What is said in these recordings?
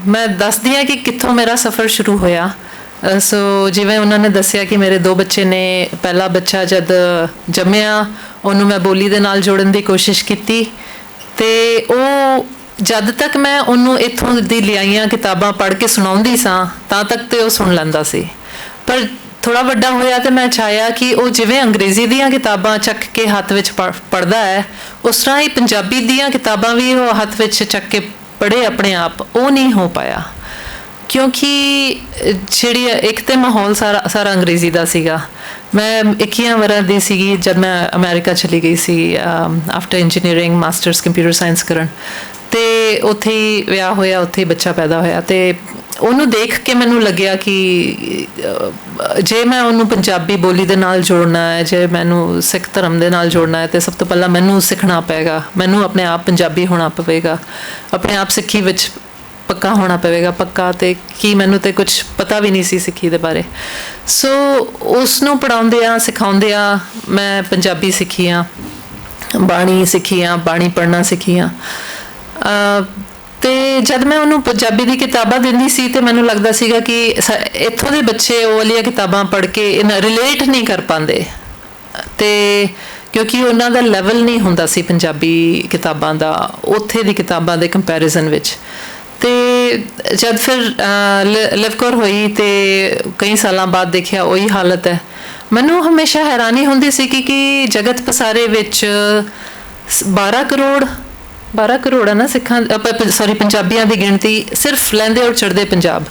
मैं दसदी हाँ कि कित्थों मेरा सफ़र शुरू होया। सो जिवें उन्होंने दसिया कि मेरे 2 बच्चे ने, पहला बच्चा जद जम्मिया ਉਹਨੂੰ मैं बोली दे नाल जोड़न की कोशिश की, तो ਉਹ जद तक मैं ਉਹਨੂੰ ਇੱਥੋਂ ਦੀ ਲਿਆਈਆਂ किताबां पढ़ के सुणाਉਂਦੀ ਸਾਂ ਤਾਂ तक तो ਉਹ सुन ਲੈਂਦਾ ਸੀ। पर थोड़ा ਵੱਡਾ होया तो मैं चाहया कि ਉਹ ਜਿਵੇਂ अंग्रेज़ी ਦੀਆਂ किताबां ਚੱਕ के हत्थ ਵਿੱਚ पढ़दा है, उस तरह ही पंजाबी ਦੀਆਂ किताबां भी ਉਹ हत्थ ਵਿੱਚ ਚੱਕ के पढ़े अपने आप। वो नहीं हो पाया क्योंकि जी एक तो माहौल सारा अंग्रेज़ी का सीगा। मैं 21 वरां दी सीगी जब मैं अमेरिका चली गई सी after engineering masters computer science करन, तो उत्थे ही विआह होया, उत्थे ही बच्चा पैदा होया। तो ਉਹਨੂੰ देख के मैनू लग्या कि जे मैं ਉਹਨੂੰ पंजाबी बोली दे नाल जोड़ना है, जे मैनू सिख धर्म दे नाल जोड़ना है, तो सब तो पहला मैनू सीखना पेगा, मैनू अपने आप पंजाबी होना पवेगा, अपने आप सिक्खी विच पक्का होना पवेगा। पक्का तो कि मैनू तो कुछ पता भी नहीं सी सिक्खी दे बारे। सो उसनू पढ़ाउंदियां सिखाउंदियां मैं पंजाबी सीखी हाँ, बाणी सीखी हाँ, बाणी पढ़ना सीखी हाँ। तो जब मैं उन्होंने पंजाबी की किताबां दिंदी सी तो मैनू लगता सीगा कि इत्थों के बच्चे वो वाली किताबां पढ़ के रिलेट नहीं कर पाते, तो क्योंकि उन्होंने लैवल नहीं होंदा सी पंजाबी किताबां दा उत्थे दी किताबां दे कंपैरिजन विच। तो जब फिर लिव कौर हुई तो कई सालों बाद देखा वही हालत है। मैनू हमेशा हैरानी होंदी सी कि जगत पसारे विच 12 करोड़ है ना सिखां सॉरी पंजाबियों की गिनती, सिर्फ लैंदे और चढ़ते पंजाब,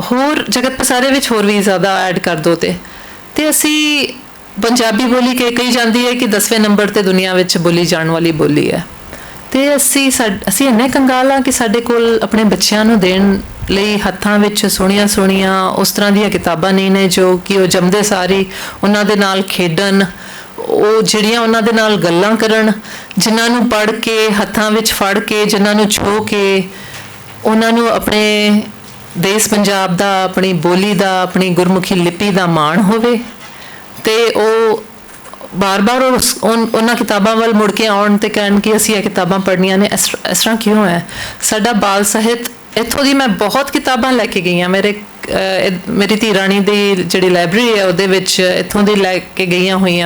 होर जगत पसारे विच होर भी ज़्यादा ऐड कर दो तो असी पंजाबी बोली के कही जाती है कि 10वें नंबर ते दुनिया विच बोली जाने वाली बोली है। तो असी इन्ने कंगाल हाँ कि साडे कोल अपने बच्चों नूं देण लई हत्थां विच सोहणियां उस तरह दी किताबां नहीं ने जो कि वो जमदे सारी उन्हां दे नाल खेडन, वो जिहड़ियां उन्हां दे नाल गल्लां करन, जिन्हां नूं पढ़ के हत्थां विच फड़ के, जिन्हां नूं छो के उन्हां नूं अपने देश पंजाब दा, अपनी बोली दा, अपनी गुरमुखी लिपि दा माण होवे। तो वो बार बार उन्होंने किताबों वाल मुड़ के आउण ते कहण कि असीं ये किताबां पढ़नियां ने। इस तरह क्यों है? साडा बाल साहित इत्थों दी मैं बहुत किताबां लैके गई हाँ। मेरी धी राणी दी जिहड़ी लाइब्रेरी है उहदे विच इत्थों दी लैके गई हुई,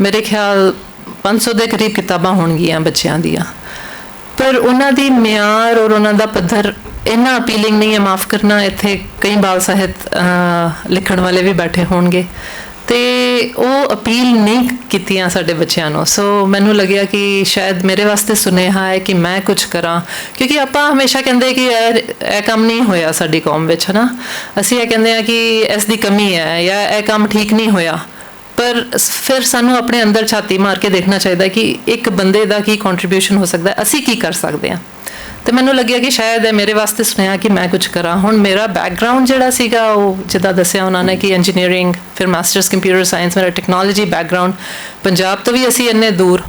मेरे ख्याल 500 के करीब किताबां होणगियां बच्चों दियां, पर उन्हां दी म्यार और उन्हां दा पद्धर इन्ना अपीलिंग नहीं है। माफ़ करना, इत्थे कई बाल साहित लिखण वाले भी बैठे होणगे तो वो अपील नहीं कीतियां साडे बच्चों नूं। सो मैनू लग्या कि शायद मेरे वास्ते सुनेहा है कि मैं कुछ करा, क्योंकि आपां हमेशा कहते कि यार यह काम नहीं होया साडी कौम विच, है ना। असीं यह कहते हैं कि इसकी कमी है या यह काम ठीक नहीं होया, पर फिर सानू अपने अंदर छाती मार के देखना चाहिए कि एक बंदे का की कॉन्ट्रीब्यूशन हो सकता है, असी की कर सकते हैं। तो मैनू लग्या कि शायद है मेरे वास्ते सुनिया कि मैं कुछ करा। हुण मेरा बैकग्राउंड जिहड़ा सीगा वो जिद्दां दस्सिया उन्होंने कि इंजीनियरिंग, फिर मास्टर्स कंप्यूटर साइंस, मेरा टैक्नोलॉजी बैकग्राउंड, पंजाब तो भी असी इन्ने दूर।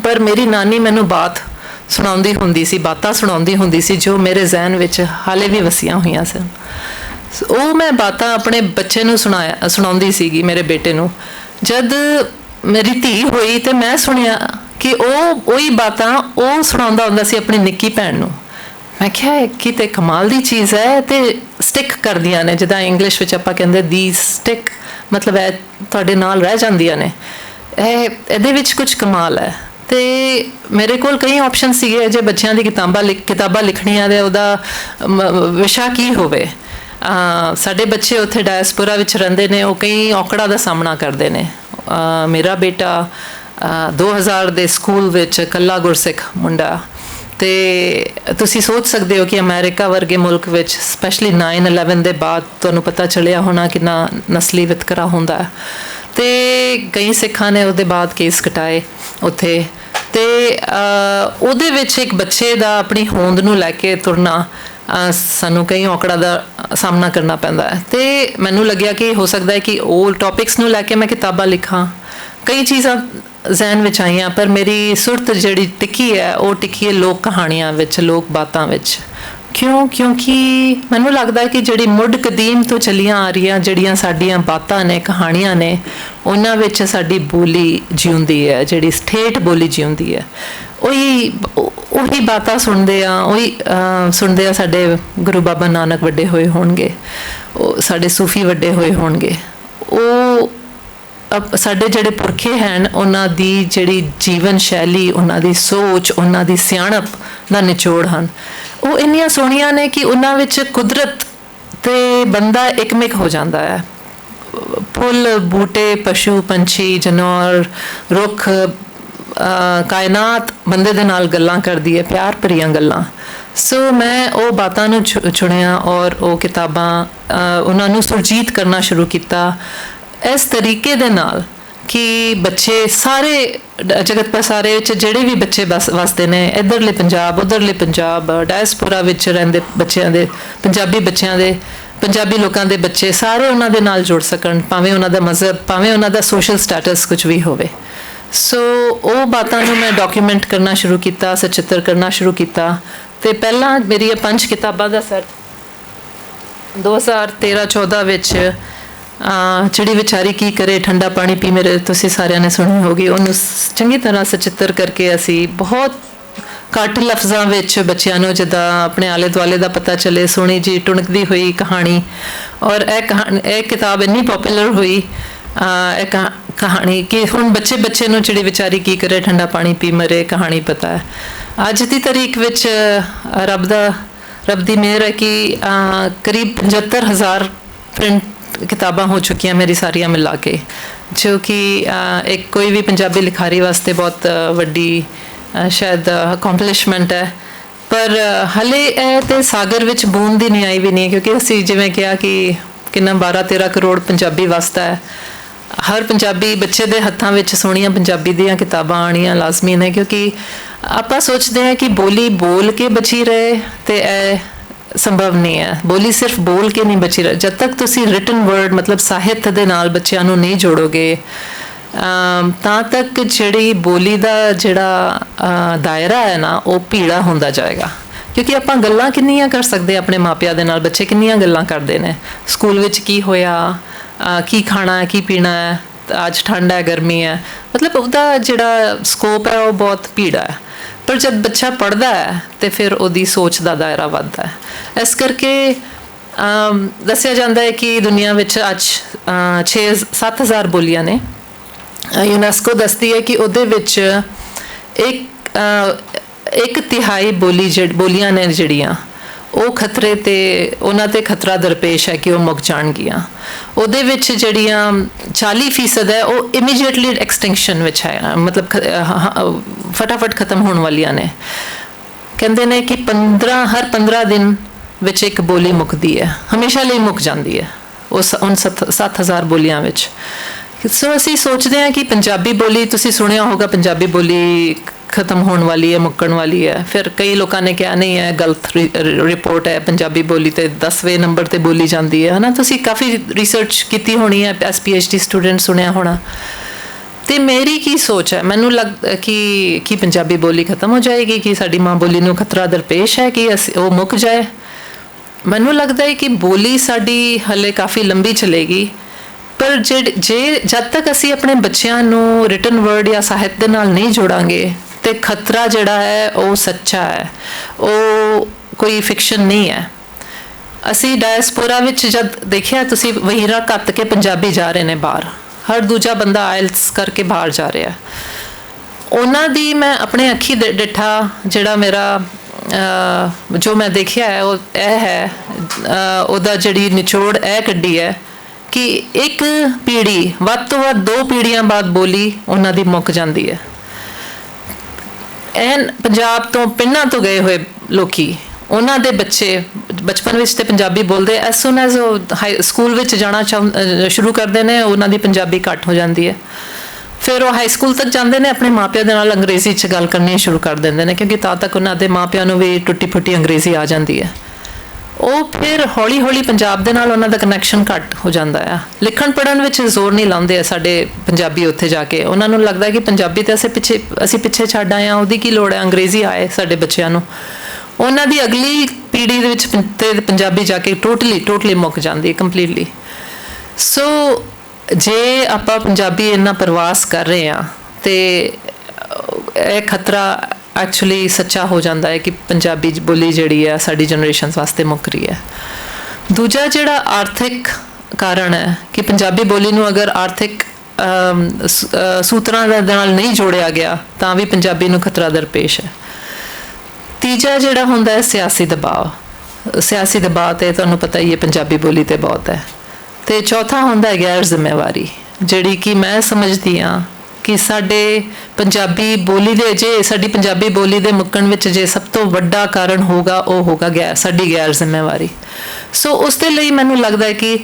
पर मेरी नानी मैनू बात सुणाउंदी हुंदी सी, बातां सुणाउंदी हुंदी सी जो मेरे जहन विच हाले भी वसियां होईयां सन। वो मैं बातां अपने बच्चे नूं सुणाउंदी सीगी, मेरे बेटे नूं। जद मेरी धी होई तो मैं सुनिया कि वही बातां वो सुणाउंदा हुंदा सी अपनी निक्की भैन नूं। मैं क्या कि ते कमाल दी चीज़ है, तो स्टिक करदियां ने, जिद्दां इंग्लिश विच आपां कहंदे दी स्टिक, मतलब है तुहाडे नाल रह जांदियां ने। इहदे विच कुछ कमाल है। तो मेरे कोल कई ऑप्शन सीगे जे बच्चों की किताबां लिखणियां दे उहदा विशा की होवे। साडे बच्चे उत्थे डायस्पोरा विच रहिंदे ने, वो कई औकड़ां दा सामना करदे ने। मेरा बेटा 2000 ਦੇ ਸਕੂਲ ਵਿੱਚ ਕੱਲਾ ਗੁਰਸਿੱਖ ਮੁੰਡਾ, ਤੇ ਤੁਸੀਂ ਸੋਚ ਸਕਦੇ ਹੋ ਕਿ ਅਮਰੀਕਾ ਵਰਗੇ ਮੁਲਕ ਵਿੱਚ ਸਪੈਸ਼ਲੀ 9/11 ਦੇ ਬਾਅਦ ਤੁਹਾਨੂੰ ਪਤਾ ਚੱਲਿਆ ਹੋਣਾ ਕਿੰਨਾ ਨਸਲੀ ਵਿਤਕਰਾ ਹੁੰਦਾ ਹੈ। ਤੇ ਕਈ ਸਿੱਖਾਂ ਨੇ ਉਹਦੇ ਬਾਅਦ ਕੇਸ ਕਟਾਏ ਉੱਥੇ, ਤੇ ਉਹਦੇ ਵਿੱਚ ਇੱਕ ਬੱਚੇ ਦਾ ਆਪਣੀ ਹੋਂਦ ਨੂੰ ਲੈ ਕੇ ਤੁਰਨਾ ਸਾਨੂੰ ਕਈ ਔਕੜਾਂ ਦਾ ਸਾਹਮਣਾ ਕਰਨਾ ਪੈਂਦਾ ਹੈ। ਤੇ ਮੈਨੂੰ ਲੱਗਿਆ ਕਿ ਹੋ ਸਕਦਾ ਹੈ ਕਿ ਉਹ ਟੌਪਿਕਸ ਨੂੰ ਲੈ ਕੇ ਮੈਂ ਕਿਤਾਬਾਂ ਲਿਖਾਂ। कई चीज़ां जहन विच आईयां, पर मेरी सुरत जिहड़ी टिकी है वो टिकी है लोक कहानियां विच, लोक बातां विच। ਕਿਉਂ? ਕਿਉਂਕਿ ਮੈਨੂੰ ਲੱਗਦਾ ਕਿ ਜਿਹੜੀ ਮੁੱਢ ਕਦੀਮ ਤੋਂ ਚੱਲੀਆਂ ਆ ਰਹੀਆਂ ਜਿਹੜੀਆਂ ਸਾਡੀਆਂ ਬਾਤਾਂ ਨੇ, ਕਹਾਣੀਆਂ ਨੇ, ਉਹਨਾਂ ਵਿੱਚ ਸਾਡੀ ਬੋਲੀ ਜਿਉਂਦੀ ਹੈ, ਜਿਹੜੀ ਠੇਠ ਬੋਲੀ ਜਿਉਂਦੀ ਹੈ। ਉਹੀ ਬਾਤਾਂ ਸੁਣਦੇ ਆ ਸਾਡੇ ਗੁਰੂ ਬਾਬਾ ਨਾਨਕ ਵੱਡੇ ਹੋਏ ਹੋਣਗੇ, ਉਹ ਸਾਡੇ ਸੂਫੀ ਵੱਡੇ ਹੋਏ ਹੋਣਗੇ, ਉਹ ਸਾਡੇ ਜਿਹੜੇ ਪੁਰਖੇ ਹਨ ਉਹਨਾਂ ਦੀ ਜਿਹੜੀ ਜੀਵਨ ਸ਼ੈਲੀ, ਉਹਨਾਂ ਦੀ ਸੋਚ, ਉਹਨਾਂ ਦੀ ਸਿਆਣਪ ਦਾ ਨਿਚੋੜ ਹਨ। ਉਹ ਇੰਨੀਆਂ ਸੋਹਣੀਆਂ ਨੇ ਕਿ ਉਹਨਾਂ ਵਿੱਚ ਕੁਦਰਤ ਤੇ ਬੰਦਾ ਇੱਕਮਿਕ ਹੋ ਜਾਂਦਾ ਹੈ। ਫੁੱਲ, ਬੂਟੇ, ਪਸ਼ੂ, ਪੰਛੀ, ਜਾਨਵਰ, ਰੁੱਖ, ਕਾਇਨਾਤ ਬੰਦੇ ਦੇ ਨਾਲ ਗੱਲਾਂ ਕਰਦੀ ਹੈ, ਪਿਆਰ ਭਰੀਆਂ ਗੱਲਾਂ। ਸੋ ਮੈਂ ਉਹ ਬਾਤਾਂ ਨੂੰ ਚੁਣਿਆ ਔਰ ਉਹ ਕਿਤਾਬਾਂ ਉਹਨਾਂ ਨੂੰ ਸੁਰਜੀਤ ਕਰਨਾ ਸ਼ੁਰੂ ਕੀਤਾ ਇਸ ਤਰੀਕੇ ਦੇ ਨਾਲ ਕਿ ਬੱਚੇ ਸਾਰੇ ਜਗਤ ਪਸਾਰੇ ਵਿੱਚ ਜਿਹੜੇ ਵੀ ਬੱਚੇ ਵਸਦੇ ਨੇ, ਇੱਧਰਲੇ ਪੰਜਾਬ, ਉੱਧਰਲੇ ਪੰਜਾਬ, ਡਾਇਸਪੋਰਾ ਵਿੱਚ ਰਹਿੰਦੇ ਬੱਚਿਆਂ ਦੇ, ਪੰਜਾਬੀ ਬੱਚਿਆਂ ਦੇ, ਪੰਜਾਬੀ ਲੋਕਾਂ ਦੇ ਬੱਚੇ, ਸਾਰੇ ਉਹਨਾਂ ਦੇ ਨਾਲ ਜੁੜ ਸਕਣ, ਭਾਵੇਂ ਉਹਨਾਂ ਦਾ ਮਜ਼ਹਬ, ਭਾਵੇਂ ਉਹਨਾਂ ਦਾ ਸੋਸ਼ਲ ਸਟੇਟਸ ਕੁਝ ਵੀ ਹੋਵੇ। ਸੋ ਉਹ ਬਾਤਾਂ ਨੂੰ ਮੈਂ ਡਾਕੂਮੈਂਟ ਕਰਨਾ ਸ਼ੁਰੂ ਕੀਤਾ, ਸਚਿੱਤਰ ਕਰਨਾ ਸ਼ੁਰੂ ਕੀਤਾ। ਅਤੇ ਪਹਿਲਾਂ ਮੇਰੀ ਇਹ 5 ਕਿਤਾਬਾਂ ਦਾ ਸੈੱਟ 2013-14 ਵਿੱਚ ਚਿੜੀ ਵਿਚਾਰੀ ਕੀ ਕਰੇ, ਠੰਡਾ ਪਾਣੀ ਪੀ ਮੇਰੇ, ਤੁਸੀਂ ਸਾਰਿਆਂ ਨੇ ਸੁਣੀ ਹੋਗੀ। ਉਹਨੂੰ ਚੰਗੀ ਤਰ੍ਹਾਂ ਸਚਿੱਤਰ ਕਰਕੇ ਅਸੀਂ ਬਹੁਤ ਘੱਟ ਲਫ਼ਜ਼ਾਂ ਵਿੱਚ ਬੱਚਿਆਂ ਨੂੰ ਜਿੱਦਾਂ ਆਪਣੇ ਆਲੇ ਦੁਆਲੇ ਦਾ ਪਤਾ ਚੱਲੇ, ਸੋਹਣੀ ਜੀ ਟੁਣਕਦੀ ਹੋਈ ਕਹਾਣੀ। ਔਰ ਇਹ ਕਿਤਾਬ ਇੰਨੀ ਪੋਪੂਲਰ ਹੋਈ ਇਹ ਕਹਾਣੀ ਕਿ ਹੁਣ ਬੱਚੇ ਨੂੰ ਚਿੜੀ ਵਿਚਾਰੀ ਕੀ ਕਰੇ, ਠੰਡਾ ਪਾਣੀ ਪੀ ਮਰੇ ਕਹਾਣੀ ਪਤਾ ਹੈ। ਅੱਜ ਦੀ ਤਾਰੀਖ ਵਿੱਚ ਰੱਬ ਦੀ ਮਿਹਰ ਹੈ ਕਿ ਕਰੀਬ 75,000 ਪ੍ਰਿੰਟ ਕਿਤਾਬਾਂ ਹੋ ਚੁੱਕੀਆਂ ਮੇਰੀ ਸਾਰੀਆਂ ਮਿਲਾ ਕੇ, ਜੋ ਕਿ ਇੱਕ ਕੋਈ ਵੀ ਪੰਜਾਬੀ ਲਿਖਾਰੀ ਵਾਸਤੇ ਬਹੁਤ ਵੱਡੀ ਸ਼ਾਇਦ ਅਕੰਪਲਿਸ਼ਮੈਂਟ ਹੈ। ਪਰ ਹਲੇ ਇਹ ਤਾਂ ਸਾਗਰ ਵਿੱਚ ਬੂੰਦ ਦੀ ਨਹੀਂ ਆਈ ਵੀ ਨਹੀਂ, ਕਿਉਂਕਿ ਅਸੀਂ ਜਿਵੇਂ ਕਿਹਾ ਕਿ ਕਿੰਨਾ 12-13 ਕਰੋੜ ਪੰਜਾਬੀ ਵਸਦਾ ਹੈ। ਹਰ ਪੰਜਾਬੀ ਬੱਚੇ ਦੇ ਹੱਥਾਂ ਵਿੱਚ ਸੋਹਣੀਆਂ ਪੰਜਾਬੀ ਦੀਆਂ ਕਿਤਾਬਾਂ ਆਉਣੀਆਂ ਲਾਜ਼ਮੀ ਨੇ, ਕਿਉਂਕਿ ਆਪਾਂ ਸੋਚਦੇ ਹਾਂ ਕਿ ਬੋਲੀ ਬੋਲ ਕੇ ਬਚੀ ਰਹੇ, ਅਤੇ ਇਹ ਸੰਭਵ ਨਹੀਂ ਹੈ। ਬੋਲੀ ਸਿਰਫ ਬੋਲ ਕੇ ਨਹੀਂ ਬਚੀ ਰਹੇ, ਜਦ ਤੱਕ ਤੁਸੀਂ ਰਿਟਨ ਵਰਡ ਮਤਲਬ ਸਾਹਿਤ ਦੇ ਨਾਲ ਬੱਚਿਆਂ ਨੂੰ ਨਹੀਂ ਜੋੜੋਗੇ ਤਾਂ ਤੱਕ ਜਿਹੜੀ ਬੋਲੀ ਦਾ ਜਿਹੜਾ ਦਾਇਰਾ ਹੈ ਨਾ ਉਹ ਭੀੜਾ ਹੁੰਦਾ ਜਾਏਗਾ। ਕਿਉਂਕਿ ਆਪਾਂ ਗੱਲਾਂ ਕਿੰਨੀਆਂ ਕਰ ਸਕਦੇ ਆਪਣੇ ਮਾਪਿਆਂ ਦੇ ਨਾਲ, ਬੱਚੇ ਕਿੰਨੀਆਂ ਗੱਲਾਂ ਕਰਦੇ ਨੇ, ਸਕੂਲ ਵਿੱਚ ਕੀ ਹੋਇਆ, ਕੀ ਖਾਣਾ ਹੈ, ਕੀ ਪੀਣਾ ਹੈ, ਅੱਜ ਠੰਡ ਹੈ, ਗਰਮੀ ਹੈ, ਮਤਲਬ ਉਹਦਾ ਜਿਹੜਾ ਸਕੋਪ ਹੈ ਉਹ ਬਹੁਤ ਭੀੜਾ ਹੈ। ਪਰ ਜਦ ਬੱਚਾ ਪੜ੍ਹਦਾ ਹੈ ਅਤੇ ਫਿਰ ਉਹਦੀ ਸੋਚ ਦਾ ਦਾਇਰਾ ਵੱਧਦਾ ਹੈ। ਇਸ ਕਰਕੇ ਦੱਸਿਆ ਜਾਂਦਾ ਹੈ ਕਿ ਦੁਨੀਆ ਵਿੱਚ ਅੱਜ 6-7 ਹਜ਼ਾਰ ਬੋਲੀਆਂ ਨੇ। ਯੂਨੈਸਕੋ ਦੱਸਦੀ ਹੈ ਕਿ ਉਹਦੇ ਵਿੱਚ ਇੱਕ ਤਿਹਾਈ ਬੋਲੀਆਂ ਨੇ ਜਿਹੜੀਆਂ ਉਹ ਖਤਰੇ 'ਤੇ, ਉਹਨਾਂ 'ਤੇ ਖਤਰਾ ਦਰਪੇਸ਼ ਹੈ ਕਿ ਉਹ ਮੁੱਕ ਜਾਣਗੀਆਂ। ਉਹਦੇ ਵਿੱਚ ਜਿਹੜੀਆਂ 40% ਹੈ ਉਹ ਇਮੀਡੀਏਟਲੀ ਐਕਸਟਿੰਕਸ਼ਨ ਵਿੱਚ ਹੈ, ਮਤਲਬ ਫਟਾਫਟ ਖਤਮ ਹੋਣ ਵਾਲੀਆਂ ਨੇ। ਕਹਿੰਦੇ ਨੇ ਕਿ ਹਰ 15 ਦਿਨ ਵਿੱਚ ਇੱਕ ਬੋਲੀ ਮੁੱਕਦੀ ਹੈ, ਹਮੇਸ਼ਾ ਲਈ ਮੁੱਕ ਜਾਂਦੀ ਹੈ ਉਸ 7,000 ਬੋਲੀਆਂ ਵਿੱਚ। ਸੋ ਅਸੀਂ ਸੋਚਦੇ ਹਾਂ ਕਿ ਪੰਜਾਬੀ ਬੋਲੀ, ਤੁਸੀਂ ਸੁਣਿਆ ਹੋਗਾ ਪੰਜਾਬੀ ਬੋਲੀ ਖਤਮ ਹੋਣ ਵਾਲੀ ਹੈ, ਮੁੱਕਣ ਵਾਲੀ ਹੈ। ਫਿਰ ਕਈ ਲੋਕਾਂ ਨੇ ਕਿਹਾ ਨਹੀਂ ਹੈ, ਗਲਤ ਰਿਪੋਰਟ ਹੈ, ਪੰਜਾਬੀ ਬੋਲੀ ਤੇ 10ਵੇਂ ਨੰਬਰ 'ਤੇ ਬੋਲੀ ਜਾਂਦੀ ਹੈ, ਹੈ ਨਾ। ਤੁਸੀਂ ਕਾਫੀ ਰਿਸਰਚ ਕੀਤੀ ਹੋਣੀ ਹੈ, ਐਸ PhD ਸਟੂਡੈਂਟ ਸੁਣਿਆ ਹੋਣਾ। ਅਤੇ ਮੇਰੀ ਕੀ ਸੋਚ ਹੈ, ਮੈਨੂੰ ਲੱਗਦਾ ਕਿ ਪੰਜਾਬੀ ਬੋਲੀ ਖਤਮ ਹੋ ਜਾਏਗੀ, ਕਿ ਸਾਡੀ ਮਾਂ ਬੋਲੀ ਨੂੰ ਖਤਰਾ ਦਰਪੇਸ਼ ਹੈ ਕਿ ਉਹ ਮੁੱਕ ਜਾਏ। ਮੈਨੂੰ ਲੱਗਦਾ ਹੈ ਕਿ ਬੋਲੀ ਸਾਡੀ ਹਲੇ ਕਾਫੀ ਲੰਬੀ ਚਲੇਗੀ, ਪਰ ਜਦ ਤੱਕ ਅਸੀਂ ਆਪਣੇ ਬੱਚਿਆਂ ਨੂੰ ਰਿਟਨ ਵਰਡ ਜਾਂ ਸਾਹਿਤ ਦੇ ਨਾਲ ਨਹੀਂ ਜੋੜਾਂਗੇ ਤੇ ਖਤਰਾ ਜਿਹੜਾ ਹੈ ਉਹ ਸੱਚਾ ਹੈ, ਉਹ ਕੋਈ ਫਿਕਸ਼ਨ ਨਹੀਂ ਹੈ। ਅਸੀਂ ਡਾਇਸਪੋਰਾ ਵਿੱਚ ਜਦ ਦੇਖਿਆ, ਤੁਸੀਂ ਵਹੀਰਾਂ ਕੱਤ ਕੇ ਪੰਜਾਬੀ ਜਾ ਰਹੇ ਨੇ ਬਾਹਰ, ਹਰ ਦੂਜਾ ਬੰਦਾ ਆਇਲਸ ਕਰਕੇ ਬਾਹਰ ਜਾ ਰਿਹਾ। ਉਹਨਾਂ ਦੀ ਮੈਂ ਆਪਣੇ ਅੱਖੀ ਡਿੱਠਾ, ਜਿਹੜਾ ਮੇਰਾ ਜੋ ਮੈਂ ਦੇਖਿਆ ਹੈ ਉਹ ਇਹ ਹੈ, ਉਹਦਾ ਜਿਹੜੀ ਨਿਚੋੜ ਇਹ ਕੱਢੀ ਹੈ ਕਿ ਇੱਕ ਪੀੜ੍ਹੀ, ਵੱਧ ਤੋਂ ਵੱਧ 2 ਪੀੜ੍ਹੀਆਂ ਬਾਅਦ ਬੋਲੀ ਉਹਨਾਂ ਦੀ ਮੁੱਕ ਜਾਂਦੀ ਹੈ। ਪੰਜਾਬ ਤੋਂ, ਪਿੰਡਾਂ ਤੋਂ ਗਏ ਹੋਏ ਲੋਕੀ, ਉਹਨਾਂ ਦੇ ਬੱਚੇ ਬਚਪਨ ਵਿੱਚ ਤੇ ਪੰਜਾਬੀ ਬੋਲਦੇ, ਐਜ਼ ਸੂਨ ਐਜ਼ ਉਹ ਸਕੂਲ ਵਿੱਚ ਜਾਣਾ ਸ਼ੁਰੂ ਕਰਦੇ ਨੇ, ਉਹਨਾਂ ਦੀ ਪੰਜਾਬੀ ਘੱਟ ਹੋ ਜਾਂਦੀ ਹੈ। ਫਿਰ ਉਹ ਹਾਈ ਸਕੂਲ ਤੱਕ ਜਾਂਦੇ ਨੇ, ਆਪਣੇ ਮਾਪਿਆਂ ਦੇ ਨਾਲ ਅੰਗਰੇਜ਼ੀ 'ਚ ਗੱਲ ਕਰਨੀ ਸ਼ੁਰੂ ਕਰ ਦਿੰਦੇ ਨੇ, ਕਿਉਂਕਿ ਤਾਂ ਤੱਕ ਉਹਨਾਂ ਦੇ ਮਾਪਿਆਂ ਨੂੰ ਵੀ ਟੁੱਟੀ ਫੁੱਟੀ ਅੰਗਰੇਜ਼ੀ ਆ ਜਾਂਦੀ ਹੈ। ਉਹ ਫਿਰ ਹੌਲੀ ਹੌਲੀ ਪੰਜਾਬ ਦੇ ਨਾਲ ਉਹਨਾਂ ਦਾ ਕਨੈਕਸ਼ਨ ਘੱਟ ਹੋ ਜਾਂਦਾ ਆ। ਲਿਖਣ ਪੜ੍ਹਨ ਵਿੱਚ ਜ਼ੋਰ ਨਹੀਂ ਲਾਉਂਦੇ ਆ ਸਾਡੇ ਪੰਜਾਬੀ ਉੱਥੇ ਜਾ ਕੇ। ਉਹਨਾਂ ਨੂੰ ਲੱਗਦਾ ਕਿ ਪੰਜਾਬੀ ਤਾਂ ਅਸੀਂ ਪਿੱਛੇ ਛੱਡ ਆਏ ਹਾਂ, ਉਹਦੀ ਕੀ ਲੋੜ ਹੈ, ਅੰਗਰੇਜ਼ੀ ਆਏ ਸਾਡੇ ਬੱਚਿਆਂ ਨੂੰ। ਉਹਨਾਂ ਦੀ ਅਗਲੀ ਪੀੜ੍ਹੀ ਦੇ ਵਿੱਚ ਤੇ ਪੰਜਾਬੀ ਜਾ ਕੇ ਟੋਟਲੀ ਮੁੱਕ ਜਾਂਦੀ ਹੈ ਕੰਪਲੀਟਲੀ। ਸੋ ਜੇ ਆਪਾਂ ਪੰਜਾਬੀ ਇੰਨਾ ਪ੍ਰਵਾਸ ਕਰ ਰਹੇ ਹਾਂ ਤੇ ਇਹ ਖਤਰਾ ਐਕਚੁਅਲੀ ਸੱਚਾ ਹੋ ਜਾਂਦਾ ਹੈ ਕਿ ਪੰਜਾਬੀ ਬੋਲੀ ਜਿਹੜੀ ਹੈ ਸਾਡੀ ਜਨਰੇਸ਼ਨ ਵਾਸਤੇ ਮੁੱਕ ਰਹੀ ਹੈ। ਦੂਜਾ ਜਿਹੜਾ ਆਰਥਿਕ ਕਾਰਨ ਹੈ ਕਿ ਪੰਜਾਬੀ ਬੋਲੀ ਨੂੰ ਅਗਰ ਆਰਥਿਕ ਸੂਤਰਾਂ ਦੇ ਨਾਲ ਨਹੀਂ ਜੋੜਿਆ ਗਿਆ ਤਾਂ ਵੀ ਪੰਜਾਬੀ ਨੂੰ ਖਤਰਾ ਦਰਪੇਸ਼ ਹੈ। ਤੀਜਾ ਜਿਹੜਾ ਹੁੰਦਾ ਹੈ ਸਿਆਸੀ ਦਬਾਅ ਤੇ ਤੁਹਾਨੂੰ ਪਤਾ ਹੀ ਹੈ ਪੰਜਾਬੀ ਬੋਲੀ ਤੇ ਬਹੁਤ ਹੈ। ਤੇ ਚੌਥਾ ਹੁੰਦਾ ਹੈ ਗੈਰ ਜ਼ਿੰਮੇਵਾਰੀ, ਜਿਹੜੀ ਕਿ ਮੈਂ ਸਮਝਦੀ ਹਾਂ ਕਿ ਸਾਡੀ ਪੰਜਾਬੀ ਬੋਲੀ ਦੇ ਮੁੱਕਣ ਵਿੱਚ ਜੇ ਸਭ ਤੋਂ ਵੱਡਾ ਕਾਰਨ ਹੋਗਾ ਉਹ ਹੋਗਾ ਸਾਡੀ ਗੈਰ ਜ਼ਿੰਮੇਵਾਰੀ। ਸੋ ਉਸ ਦੇ ਲਈ ਮੈਨੂੰ ਲੱਗਦਾ ਹੈ ਕਿ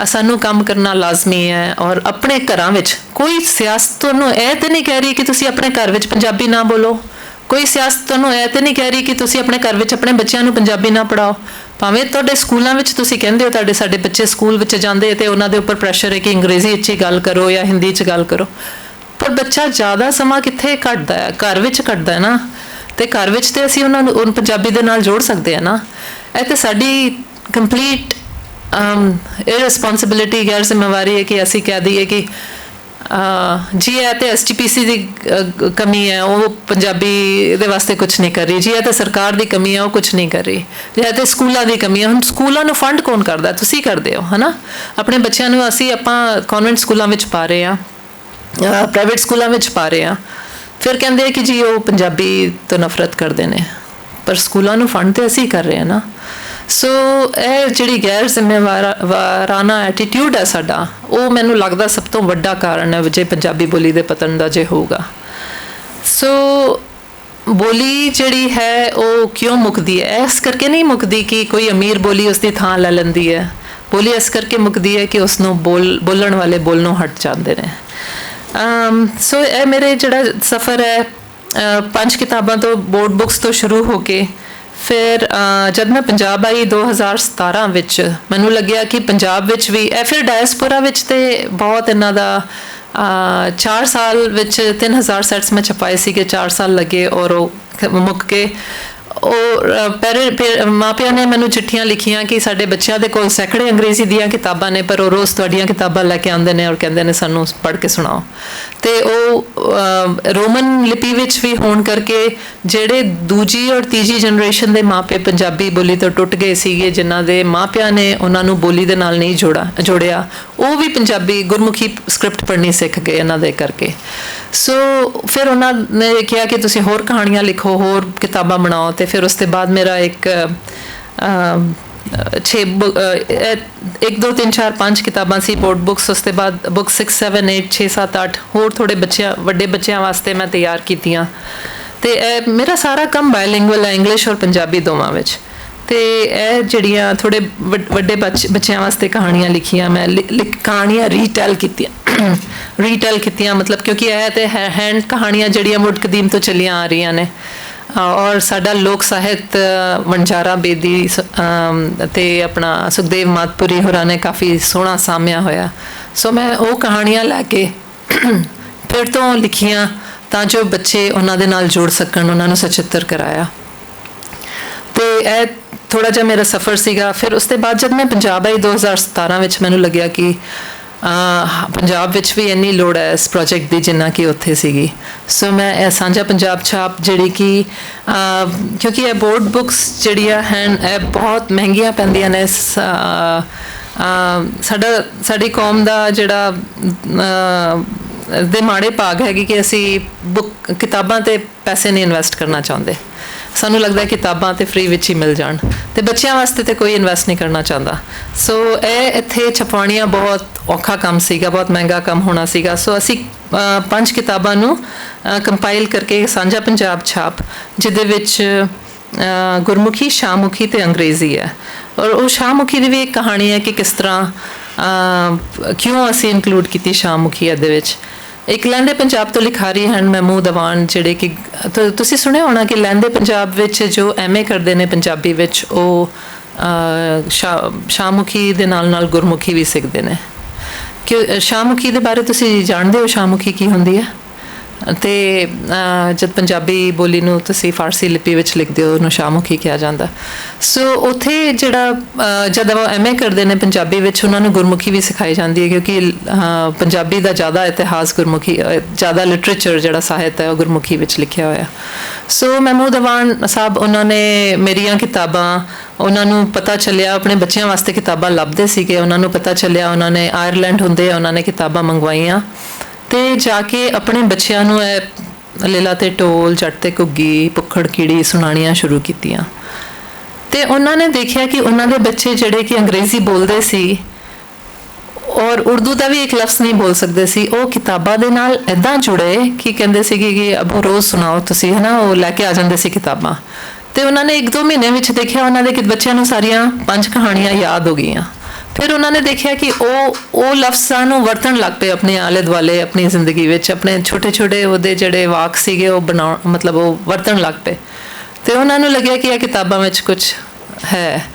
ਸਾਨੂੰ ਕੰਮ ਕਰਨਾ ਲਾਜ਼ਮੀ ਹੈ। ਔਰ ਆਪਣੇ ਘਰਾਂ ਵਿੱਚ ਕੋਈ ਸਿਆਸਤ ਤੁਹਾਨੂੰ ਇਹ ਤੇ ਨਹੀਂ ਕਹਿ ਰਹੀ ਕਿ ਤੁਸੀਂ ਆਪਣੇ ਘਰ ਵਿੱਚ ਪੰਜਾਬੀ ਨਾ ਬੋਲੋ, ਕੋਈ ਸਿਆਸਤ ਤੁਹਾਨੂੰ ਇਹ ਤੇ ਨਹੀਂ ਕਹਿ ਰਹੀ ਕਿ ਤੁਸੀਂ ਆਪਣੇ ਘਰ ਵਿੱਚ ਆਪਣੇ ਬੱਚਿਆਂ ਨੂੰ ਪੰਜਾਬੀ ਨਾ ਪੜ੍ਹਾਓ। ਭਾਵੇਂ ਤੁਹਾਡੇ ਸਕੂਲਾਂ ਵਿੱਚ ਤੁਸੀਂ ਕਹਿੰਦੇ ਹੋ ਸਾਡੇ ਬੱਚੇ ਸਕੂਲ ਵਿੱਚ ਜਾਂਦੇ ਤੇ ਉਹਨਾਂ ਦੇ ਉੱਪਰ ਪ੍ਰੈਸ਼ਰ ਹੈ ਕਿ ਅੰਗਰੇਜ਼ੀ ਵਿੱਚ ਹੀ ਗੱਲ ਕਰੋ ਜਾਂ ਹਿੰਦੀ 'ਚ ਗੱਲ ਕਰੋ, ਪਰ ਬੱਚਾ ਜ਼ਿਆਦਾ ਸਮਾਂ ਕਿੱਥੇ ਕੱਢਦਾ ਹੈ? ਘਰ ਵਿੱਚ ਕੱਢਦਾ ਹੈ ਨਾ। ਤੇ ਘਰ ਵਿੱਚ ਤੇ ਅਸੀਂ ਉਹਨਾਂ ਨੂੰ ਪੰਜਾਬੀ ਦੇ ਨਾਲ ਜੋੜ ਸਕਦੇ ਹਾਂ ਨਾ। ਇਹ ਤੇ ਸਾਡੀ ਕੰਪਲੀਟ ਇਰਰਿਸਪੌਂਸਿਬਿਲਿਟੀ, ਗੈਰ ਜ਼ਿੰਮੇਵਾਰੀ ਹੈ ਕਿ ਅਸੀਂ ਕਹਿ ਦਈਏ ਕਿ ਜੀ ਇਹ ਤੇ SGPC ਦੀ ਕਮੀ ਹੈ, ਉਹ ਪੰਜਾਬੀ ਦੇ ਵਾਸਤੇ ਕੁਛ ਨਹੀਂ ਕਰ ਰਹੀ। ਜੀ ਇਹ ਤਾਂ ਸਰਕਾਰ ਦੀ ਕਮੀ ਹੈ, ਉਹ ਕੁਛ ਨਹੀਂ ਕਰ ਰਹੀ। ਇਹ ਤੇ ਸਕੂਲਾਂ ਦੀ ਕਮੀ ਹੈ। ਹੁਣ ਸਕੂਲਾਂ ਨੂੰ ਫੰਡ ਕੌਣ ਕਰਦਾ? ਤੁਸੀਂ ਕਰਦੇ ਹੋ, ਹੈ ਨਾ। ਆਪਣੇ ਬੱਚਿਆਂ ਨੂੰ ਆਪਾਂ ਕਨਵੈਂਟ ਸਕੂਲਾਂ ਵਿੱਚ ਪਾ ਰਹੇ ਹਾਂ, ਪ੍ਰਾਈਵੇਟ ਸਕੂਲਾਂ ਵਿੱਚ ਪਾ ਰਹੇ ਹਾਂ। ਫਿਰ ਕਹਿੰਦੇ ਕਿ ਜੀ ਉਹ ਪੰਜਾਬੀ ਤੋਂ ਨਫ਼ਰਤ ਕਰਦੇ ਨੇ, ਪਰ ਸਕੂਲਾਂ ਨੂੰ ਫੰਡ ਤੇ ਅਸੀਂ ਕਰ ਰਹੇ ਹਾਂ ਨਾ। ਸੋ ਇਹ ਜਿਹੜੀ ਗੈਰ ਜ਼ਿੰਮੇਵਾਰਾਨਾ ਐਟੀਟਿਊਡ ਹੈ ਸਾਡਾ, ਉਹ ਮੈਨੂੰ ਲੱਗਦਾ ਸਭ ਤੋਂ ਵੱਡਾ ਕਾਰਨ ਹੈ ਜੇ ਪੰਜਾਬੀ ਬੋਲੀ ਦੇ ਪਤਨ ਦਾ ਜੇ ਹੋਊਗਾ। ਸੋ ਬੋਲੀ ਜਿਹੜੀ ਹੈ ਉਹ ਕਿਉਂ ਮੁੱਕਦੀ ਹੈ? ਇਸ ਕਰਕੇ ਨਹੀਂ ਮੁੱਕਦੀ ਕਿ ਕੋਈ ਅਮੀਰ ਬੋਲੀ ਉਸਦੀ ਥਾਂ ਲੈ ਲੈਂਦੀ ਹੈ। ਬੋਲੀ ਇਸ ਕਰਕੇ ਮੁੱਕਦੀ ਹੈ ਕਿ ਉਸਨੂੰ ਬੋਲਣ ਵਾਲੇ ਬੋਲਣੋਂ ਹਟ ਜਾਂਦੇ ਨੇ। ਸੋ ਇਹ ਮੇਰੇ ਜਿਹੜਾ ਸਫ਼ਰ ਹੈ 5 ਕਿਤਾਬਾਂ ਤੋਂ, ਬੋਰਡ ਬੁੱਕਸ ਤੋਂ ਸ਼ੁਰੂ ਹੋ ਕੇ ਫਿਰ ਜਦ ਮੈਂ ਪੰਜਾਬ ਆਈ 2017 ਵਿੱਚ, ਮੈਨੂੰ ਲੱਗਿਆ ਕਿ ਪੰਜਾਬ ਵਿੱਚ ਵੀ ਫਿਰ ਡਾਇਸਪੋਰਾ ਵਿੱਚ ਤੇ ਬਹੁਤ ਇਹਨਾਂ ਦਾ 4 ਸਾਲ ਵਿੱਚ 3000 ਸੈਟਸ ਮੈਂ ਛਪਾਏ ਸੀਗੇ, 4 ਸਾਲ ਲੱਗੇ ਔਰ ਉਹ ਮੁੱਕ ਕੇ। ਉਹ ਮਾਪਿਆਂ ਨੇ ਮੈਨੂੰ ਚਿੱਠੀਆਂ ਲਿਖੀਆਂ ਕਿ ਸਾਡੇ ਬੱਚਿਆਂ ਦੇ ਕੋਲ ਸੈਂਕੜੇ ਅੰਗਰੇਜ਼ੀ ਦੀਆਂ ਕਿਤਾਬਾਂ ਨੇ, ਪਰ ਉਹ ਰੋਜ਼ ਤੁਹਾਡੀਆਂ ਕਿਤਾਬਾਂ ਲੈ ਕੇ ਆਉਂਦੇ ਨੇ ਔਰ ਕਹਿੰਦੇ ਨੇ ਸਾਨੂੰ ਪੜ੍ਹ ਕੇ ਸੁਣਾਓ। ਤੇ ਉਹ ਰੋਮਨ ਲਿਪੀ ਵਿੱਚ ਵੀ ਹੋਣ ਕਰਕੇ ਜਿਹੜੇ ਦੂਜੀ ਔਰ ਤੀਜੀ ਜਨਰੇਸ਼ਨ ਦੇ ਮਾਪੇ ਪੰਜਾਬੀ ਬੋਲੀ ਤੋਂ ਟੁੱਟ ਗਏ ਸੀਗੇ, ਜਿਨ੍ਹਾਂ ਦੇ ਮਾਪਿਆਂ ਨੇ ਉਹਨਾਂ ਨੂੰ ਬੋਲੀ ਦੇ ਨਾਲ ਨਹੀਂ ਜੋੜਿਆ, ਉਹ ਵੀ ਪੰਜਾਬੀ ਗੁਰਮੁਖੀ ਸਕ੍ਰਿਪਟ ਪੜ੍ਹਨੀ ਸਿੱਖ ਗਏ ਇਹਨਾਂ ਦੇ ਕਰਕੇ। ਸੋ ਫਿਰ ਉਹਨਾਂ ਨੇ ਕਿਹਾ ਕਿ ਤੁਸੀਂ ਹੋਰ ਕਹਾਣੀਆਂ ਲਿਖੋ, ਹੋਰ ਕਿਤਾਬਾਂ ਬਣਾਓ। ਤੇ ਫਿਰ ਉਸ ਤੋਂ ਬਾਅਦ ਮੇਰਾ 1 2 3 4 5 ਕਿਤਾਬਾਂ ਸੀ ਬੋਰਡ ਬੁੱਕਸ। ਉਸ ਤੋਂ ਬਾਅਦ ਬੁੱਕ 6 7 8 6 7 8 ਹੋਰ ਥੋੜ੍ਹੇ ਵੱਡੇ ਬੱਚਿਆਂ ਵਾਸਤੇ ਮੈਂ ਤਿਆਰ ਕੀਤੀਆਂ। ਤੇ ਮੇਰਾ ਸਾਰਾ ਕੰਮ ਬਾਇਲਿੰਗੁਅਲ ਹੈ, ਇੰਗਲਿਸ਼ ਔਰ ਪੰਜਾਬੀ ਦੋਵਾਂ ਵਿੱਚ। ਤੇ ਇਹ ਜਿਹੜੀਆਂ ਥੋੜ੍ਹੇ ਵੱਡੇ ਬੱਚਿਆਂ ਵਾਸਤੇ ਕਹਾਣੀਆਂ ਲਿਖੀਆਂ ਮੈਂ, ਕਹਾਣੀਆਂ ਰੀਟੈਲ ਕੀਤੀਆਂ ਮਤਲਬ, ਕਿਉਂਕਿ ਇਹ ਤੇ ਹੈਂਡ ਕਹਾਣੀਆਂ ਜਿਹੜੀਆਂ ਮੁੱਢ ਕਦੀਮ ਤੋਂ ਚੱਲੀਆਂ ਆ ਰਹੀਆਂ ਨੇ। ਔਰ ਸਾਡਾ ਲੋਕ ਸਾਹਿਤ ਵਣਜਾਰਾ ਬੇਦੀ ਤੇ ਆਪਣਾ ਸੁਖਦੇਵ ਮਾਤਪੁਰੀ ਹੋਰਾਂ ਨੇ ਕਾਫੀ ਸੋਹਣਾ ਸਾਂਭਿਆ ਹੋਇਆ। ਸੋ ਮੈਂ ਉਹ ਕਹਾਣੀਆਂ ਲੈ ਕੇ ਫਿਰ ਤੋਂ ਲਿਖੀਆਂ ਤਾਂ ਜੋ ਬੱਚੇ ਉਹਨਾਂ ਦੇ ਨਾਲ ਜੁੜ ਸਕਣ, ਉਹਨਾਂ ਨੂੰ ਸਚਿੱਤਰ ਕਰਾਇਆ। ਤੇ ਇਹ ਥੋੜ੍ਹਾ ਜਿਹਾ ਮੇਰਾ ਸਫ਼ਰ ਸੀਗਾ। ਫਿਰ ਉਸ ਤੋਂ ਬਾਅਦ ਜਦ ਮੈਂ ਪੰਜਾਬ ਆਈ 2017 ਵਿੱਚ, ਮੈਨੂੰ ਲੱਗਿਆ ਕਿ ਪੰਜਾਬ ਵਿੱਚ ਵੀ ਇੰਨੀ ਲੋੜ ਹੈ ਇਸ ਪ੍ਰੋਜੈਕਟ ਦੀ ਜਿੰਨਾ ਕਿ ਉੱਥੇ ਸੀਗੀ। ਸੋ ਮੈਂ ਇਹ ਸਾਂਝਾ ਪੰਜਾਬ ਛਾਪ, ਜਿਹੜੀ ਕਿ ਕਿਉਂਕਿ ਇਹ ਬੋਰਡ ਬੁੱਕਸ ਜਿਹੜੀਆਂ ਹਨ ਇਹ ਬਹੁਤ ਮਹਿੰਗੀਆਂ ਪੈਂਦੀਆਂ ਨੇ। ਸਾਡੀ ਕੌਮ ਦਾ ਜਿਹੜਾ ਦੇ ਮਾੜੇ ਭਾਗ ਹੈਗੇ ਕਿ ਅਸੀਂ ਕਿਤਾਬਾਂ 'ਤੇ ਪੈਸੇ ਨਹੀਂ ਇਨਵੈਸਟ ਕਰਨਾ ਚਾਹੁੰਦੇ। ਸਾਨੂੰ ਲੱਗਦਾ ਕਿਤਾਬਾਂ ਤੇ ਫ੍ਰੀ ਵਿੱਚ ਹੀ ਮਿਲ ਜਾਣ, ਤੇ ਬੱਚਿਆਂ ਵਾਸਤੇ ਤੇ ਕੋਈ ਇਨਵੈਸਟ ਨਹੀਂ ਕਰਨਾ ਚਾਹੁੰਦਾ। ਸੋ ਇਹ ਇੱਥੇ ਛਪਾਉਣੀਆਂ ਬਹੁਤ ਔਖਾ ਕੰਮ ਸੀਗਾ, ਬਹੁਤ ਮਹਿੰਗਾ ਕੰਮ ਹੋਣਾ ਸੀਗਾ। ਸੋ ਅਸੀਂ 5 ਕਿਤਾਬਾਂ ਨੂੰ ਕੰਪਾਈਲ ਕਰਕੇ ਸਾਂਝਾ ਪੰਜਾਬ ਛਾਪ, ਜਿਹਦੇ ਵਿੱਚ ਗੁਰਮੁਖੀ, ਸ਼ਾਹਮੁਖੀ ਤੇ ਅੰਗਰੇਜ਼ੀ ਹੈ। ਔਰ ਉਹ ਸ਼ਾਹਮੁਖੀ ਦੀ ਵੀ ਇੱਕ ਕਹਾਣੀ ਹੈ ਕਿ ਕਿਸ ਤਰ੍ਹਾਂ ਕਿਉਂ ਅਸੀਂ ਇਨਕਲੂਡ ਕੀਤੀ ਸ਼ਾਹਮੁਖੀ ਇਹਦੇ ਵਿੱਚ। ਇੱਕ ਲਹਿੰਦੇ ਪੰਜਾਬ ਤੋਂ ਲਿਖਾਰੀ ਹਨ ਮਹਿਮੂਦ ਦੀਵਾਨ, ਜਿਹੜੇ ਕਿ ਤੁਸੀਂ ਸੁਣਿਆ ਹੋਣਾ ਕਿ ਲਹਿੰਦੇ ਪੰਜਾਬ ਵਿੱਚ ਜੋ MA ਕਰਦੇ ਨੇ ਪੰਜਾਬੀ ਵਿੱਚ, ਉਹ ਸ਼ਾਹਮੁਖੀ ਦੇ ਨਾਲ ਗੁਰਮੁਖੀ ਵੀ ਸਿੱਖਦੇ ਨੇ। ਕਿ ਸ਼ਾਹਮੁਖੀ ਦੇ ਬਾਰੇ ਤੁਸੀਂ ਜਾਣਦੇ ਹੋ? ਸ਼ਾਹਮੁਖੀ ਕੀ ਹੁੰਦੀ ਹੈ? ਤੇ ਜਦ ਪੰਜਾਬੀ ਬੋਲੀ ਨੂੰ ਤੁਸੀਂ ਫਾਰਸੀ ਲਿਪੀ ਵਿੱਚ ਲਿਖਦੇ ਹੋ ਉਹਨੂੰ ਸ਼ਾਹਮੁਖੀ ਕਿਹਾ ਜਾਂਦਾ। ਸੋ ਉੱਥੇ ਜਿਹੜਾ ਜਦ ਉਹ ਐਮਏ ਕਰਦੇ ਨੇ ਪੰਜਾਬੀ ਵਿੱਚ ਉਹਨਾਂ ਨੂੰ ਗੁਰਮੁਖੀ ਵੀ ਸਿਖਾਈ ਜਾਂਦੀ ਹੈ, ਕਿਉਂਕਿ ਪੰਜਾਬੀ ਦਾ ਜ਼ਿਆਦਾ ਇਤਿਹਾਸ ਗੁਰਮੁਖੀ, ਜ਼ਿਆਦਾ ਲਿਟਰੇਚਰ ਜਿਹੜਾ ਸਾਹਿਤ ਹੈ ਉਹ ਗੁਰਮੁਖੀ ਵਿੱਚ ਲਿਖਿਆ ਹੋਇਆ। ਸੋ ਮਹਿਮੂਦ ਅਵਾਨ ਸਾਹਿਬ ਉਹਨਾਂ ਨੇ ਮੇਰੀਆਂ ਕਿਤਾਬਾਂ, ਉਹਨਾਂ ਨੂੰ ਪਤਾ ਚੱਲਿਆ ਆਪਣੇ ਬੱਚਿਆਂ ਵਾਸਤੇ ਕਿਤਾਬਾਂ ਲੱਭਦੇ ਸੀਗੇ, ਉਹਨਾਂ ਨੂੰ ਪਤਾ ਚੱਲਿਆ, ਉਹਨਾਂ ਨੇ ਆਇਰਲੈਂਡ ਹੁੰਦੇ ਉਹਨਾਂ ਨੇ ਕਿਤਾਬਾਂ ਮੰਗਵਾਈਆਂ ਤੇ ਜਾ ਕੇ ਆਪਣੇ ਬੱਚਿਆਂ ਨੂੰ ਇਹ ਲੀਲਾ ਤੇ ਢੋਲ, ਜੱਟ ਤੇ ਘੁੱਗੀ, ਭੁੱਖੜ ਕੀੜੀ ਸੁਣਾਉਣੀਆਂ ਸ਼ੁਰੂ ਕੀਤੀਆਂ। ਤੇ ਉਹਨਾਂ ਨੇ ਦੇਖਿਆ ਕਿ ਉਹਨਾਂ ਦੇ ਬੱਚੇ ਜਿਹੜੇ ਕਿ ਅੰਗਰੇਜ਼ੀ ਬੋਲਦੇ ਸੀ ਔਰ ਉਰਦੂ ਦਾ ਵੀ ਇੱਕ ਲਫ਼ਜ਼ ਨਹੀਂ ਬੋਲ ਸਕਦੇ ਸੀ, ਉਹ ਕਿਤਾਬਾਂ ਦੇ ਨਾਲ ਇੱਦਾਂ ਜੁੜੇ ਕਿ ਕਹਿੰਦੇ ਸੀਗੇ ਕਿ ਅਬੂ ਰੋਜ਼ ਸੁਣਾਓ ਤੁਸੀਂ, ਹੈ ਨਾ, ਉਹ ਲੈ ਕੇ ਆ ਜਾਂਦੇ ਸੀ ਕਿਤਾਬਾਂ। ਤੇ ਉਹਨਾਂ ਨੇ 1-2 ਮਹੀਨੇ ਵਿੱਚ ਦੇਖਿਆ ਉਹਨਾਂ ਦੇ ਬੱਚਿਆਂ ਨੂੰ ਸਾਰੀਆਂ 5 ਕਹਾਣੀਆਂ ਯਾਦ ਹੋ ਗਈਆਂ। ਫਿਰ ਉਹਨਾਂ ਨੇ ਦੇਖਿਆ ਕਿ ਉਹ ਲਫ਼ਜ਼ਾਂ ਨੂੰ ਵਰਤਣ ਲੱਗ ਪਏ ਆਪਣੇ ਆਲੇ ਦੁਆਲੇ, ਆਪਣੀ ਜ਼ਿੰਦਗੀ ਵਿੱਚ, ਆਪਣੇ ਛੋਟੇ ਛੋਟੇ ਉਹਦੇ ਜਿਹੜੇ ਵਾਕ ਸੀਗੇ ਉਹ ਮਤਲਬ ਉਹ ਵਰਤਣ ਲੱਗ ਪਏ। ਤੇ ਉਹਨਾਂ ਨੂੰ ਲੱਗਿਆ ਕਿ ਇਹ ਕਿਤਾਬਾਂ ਵਿੱਚ ਕੁਝ ਹੈ।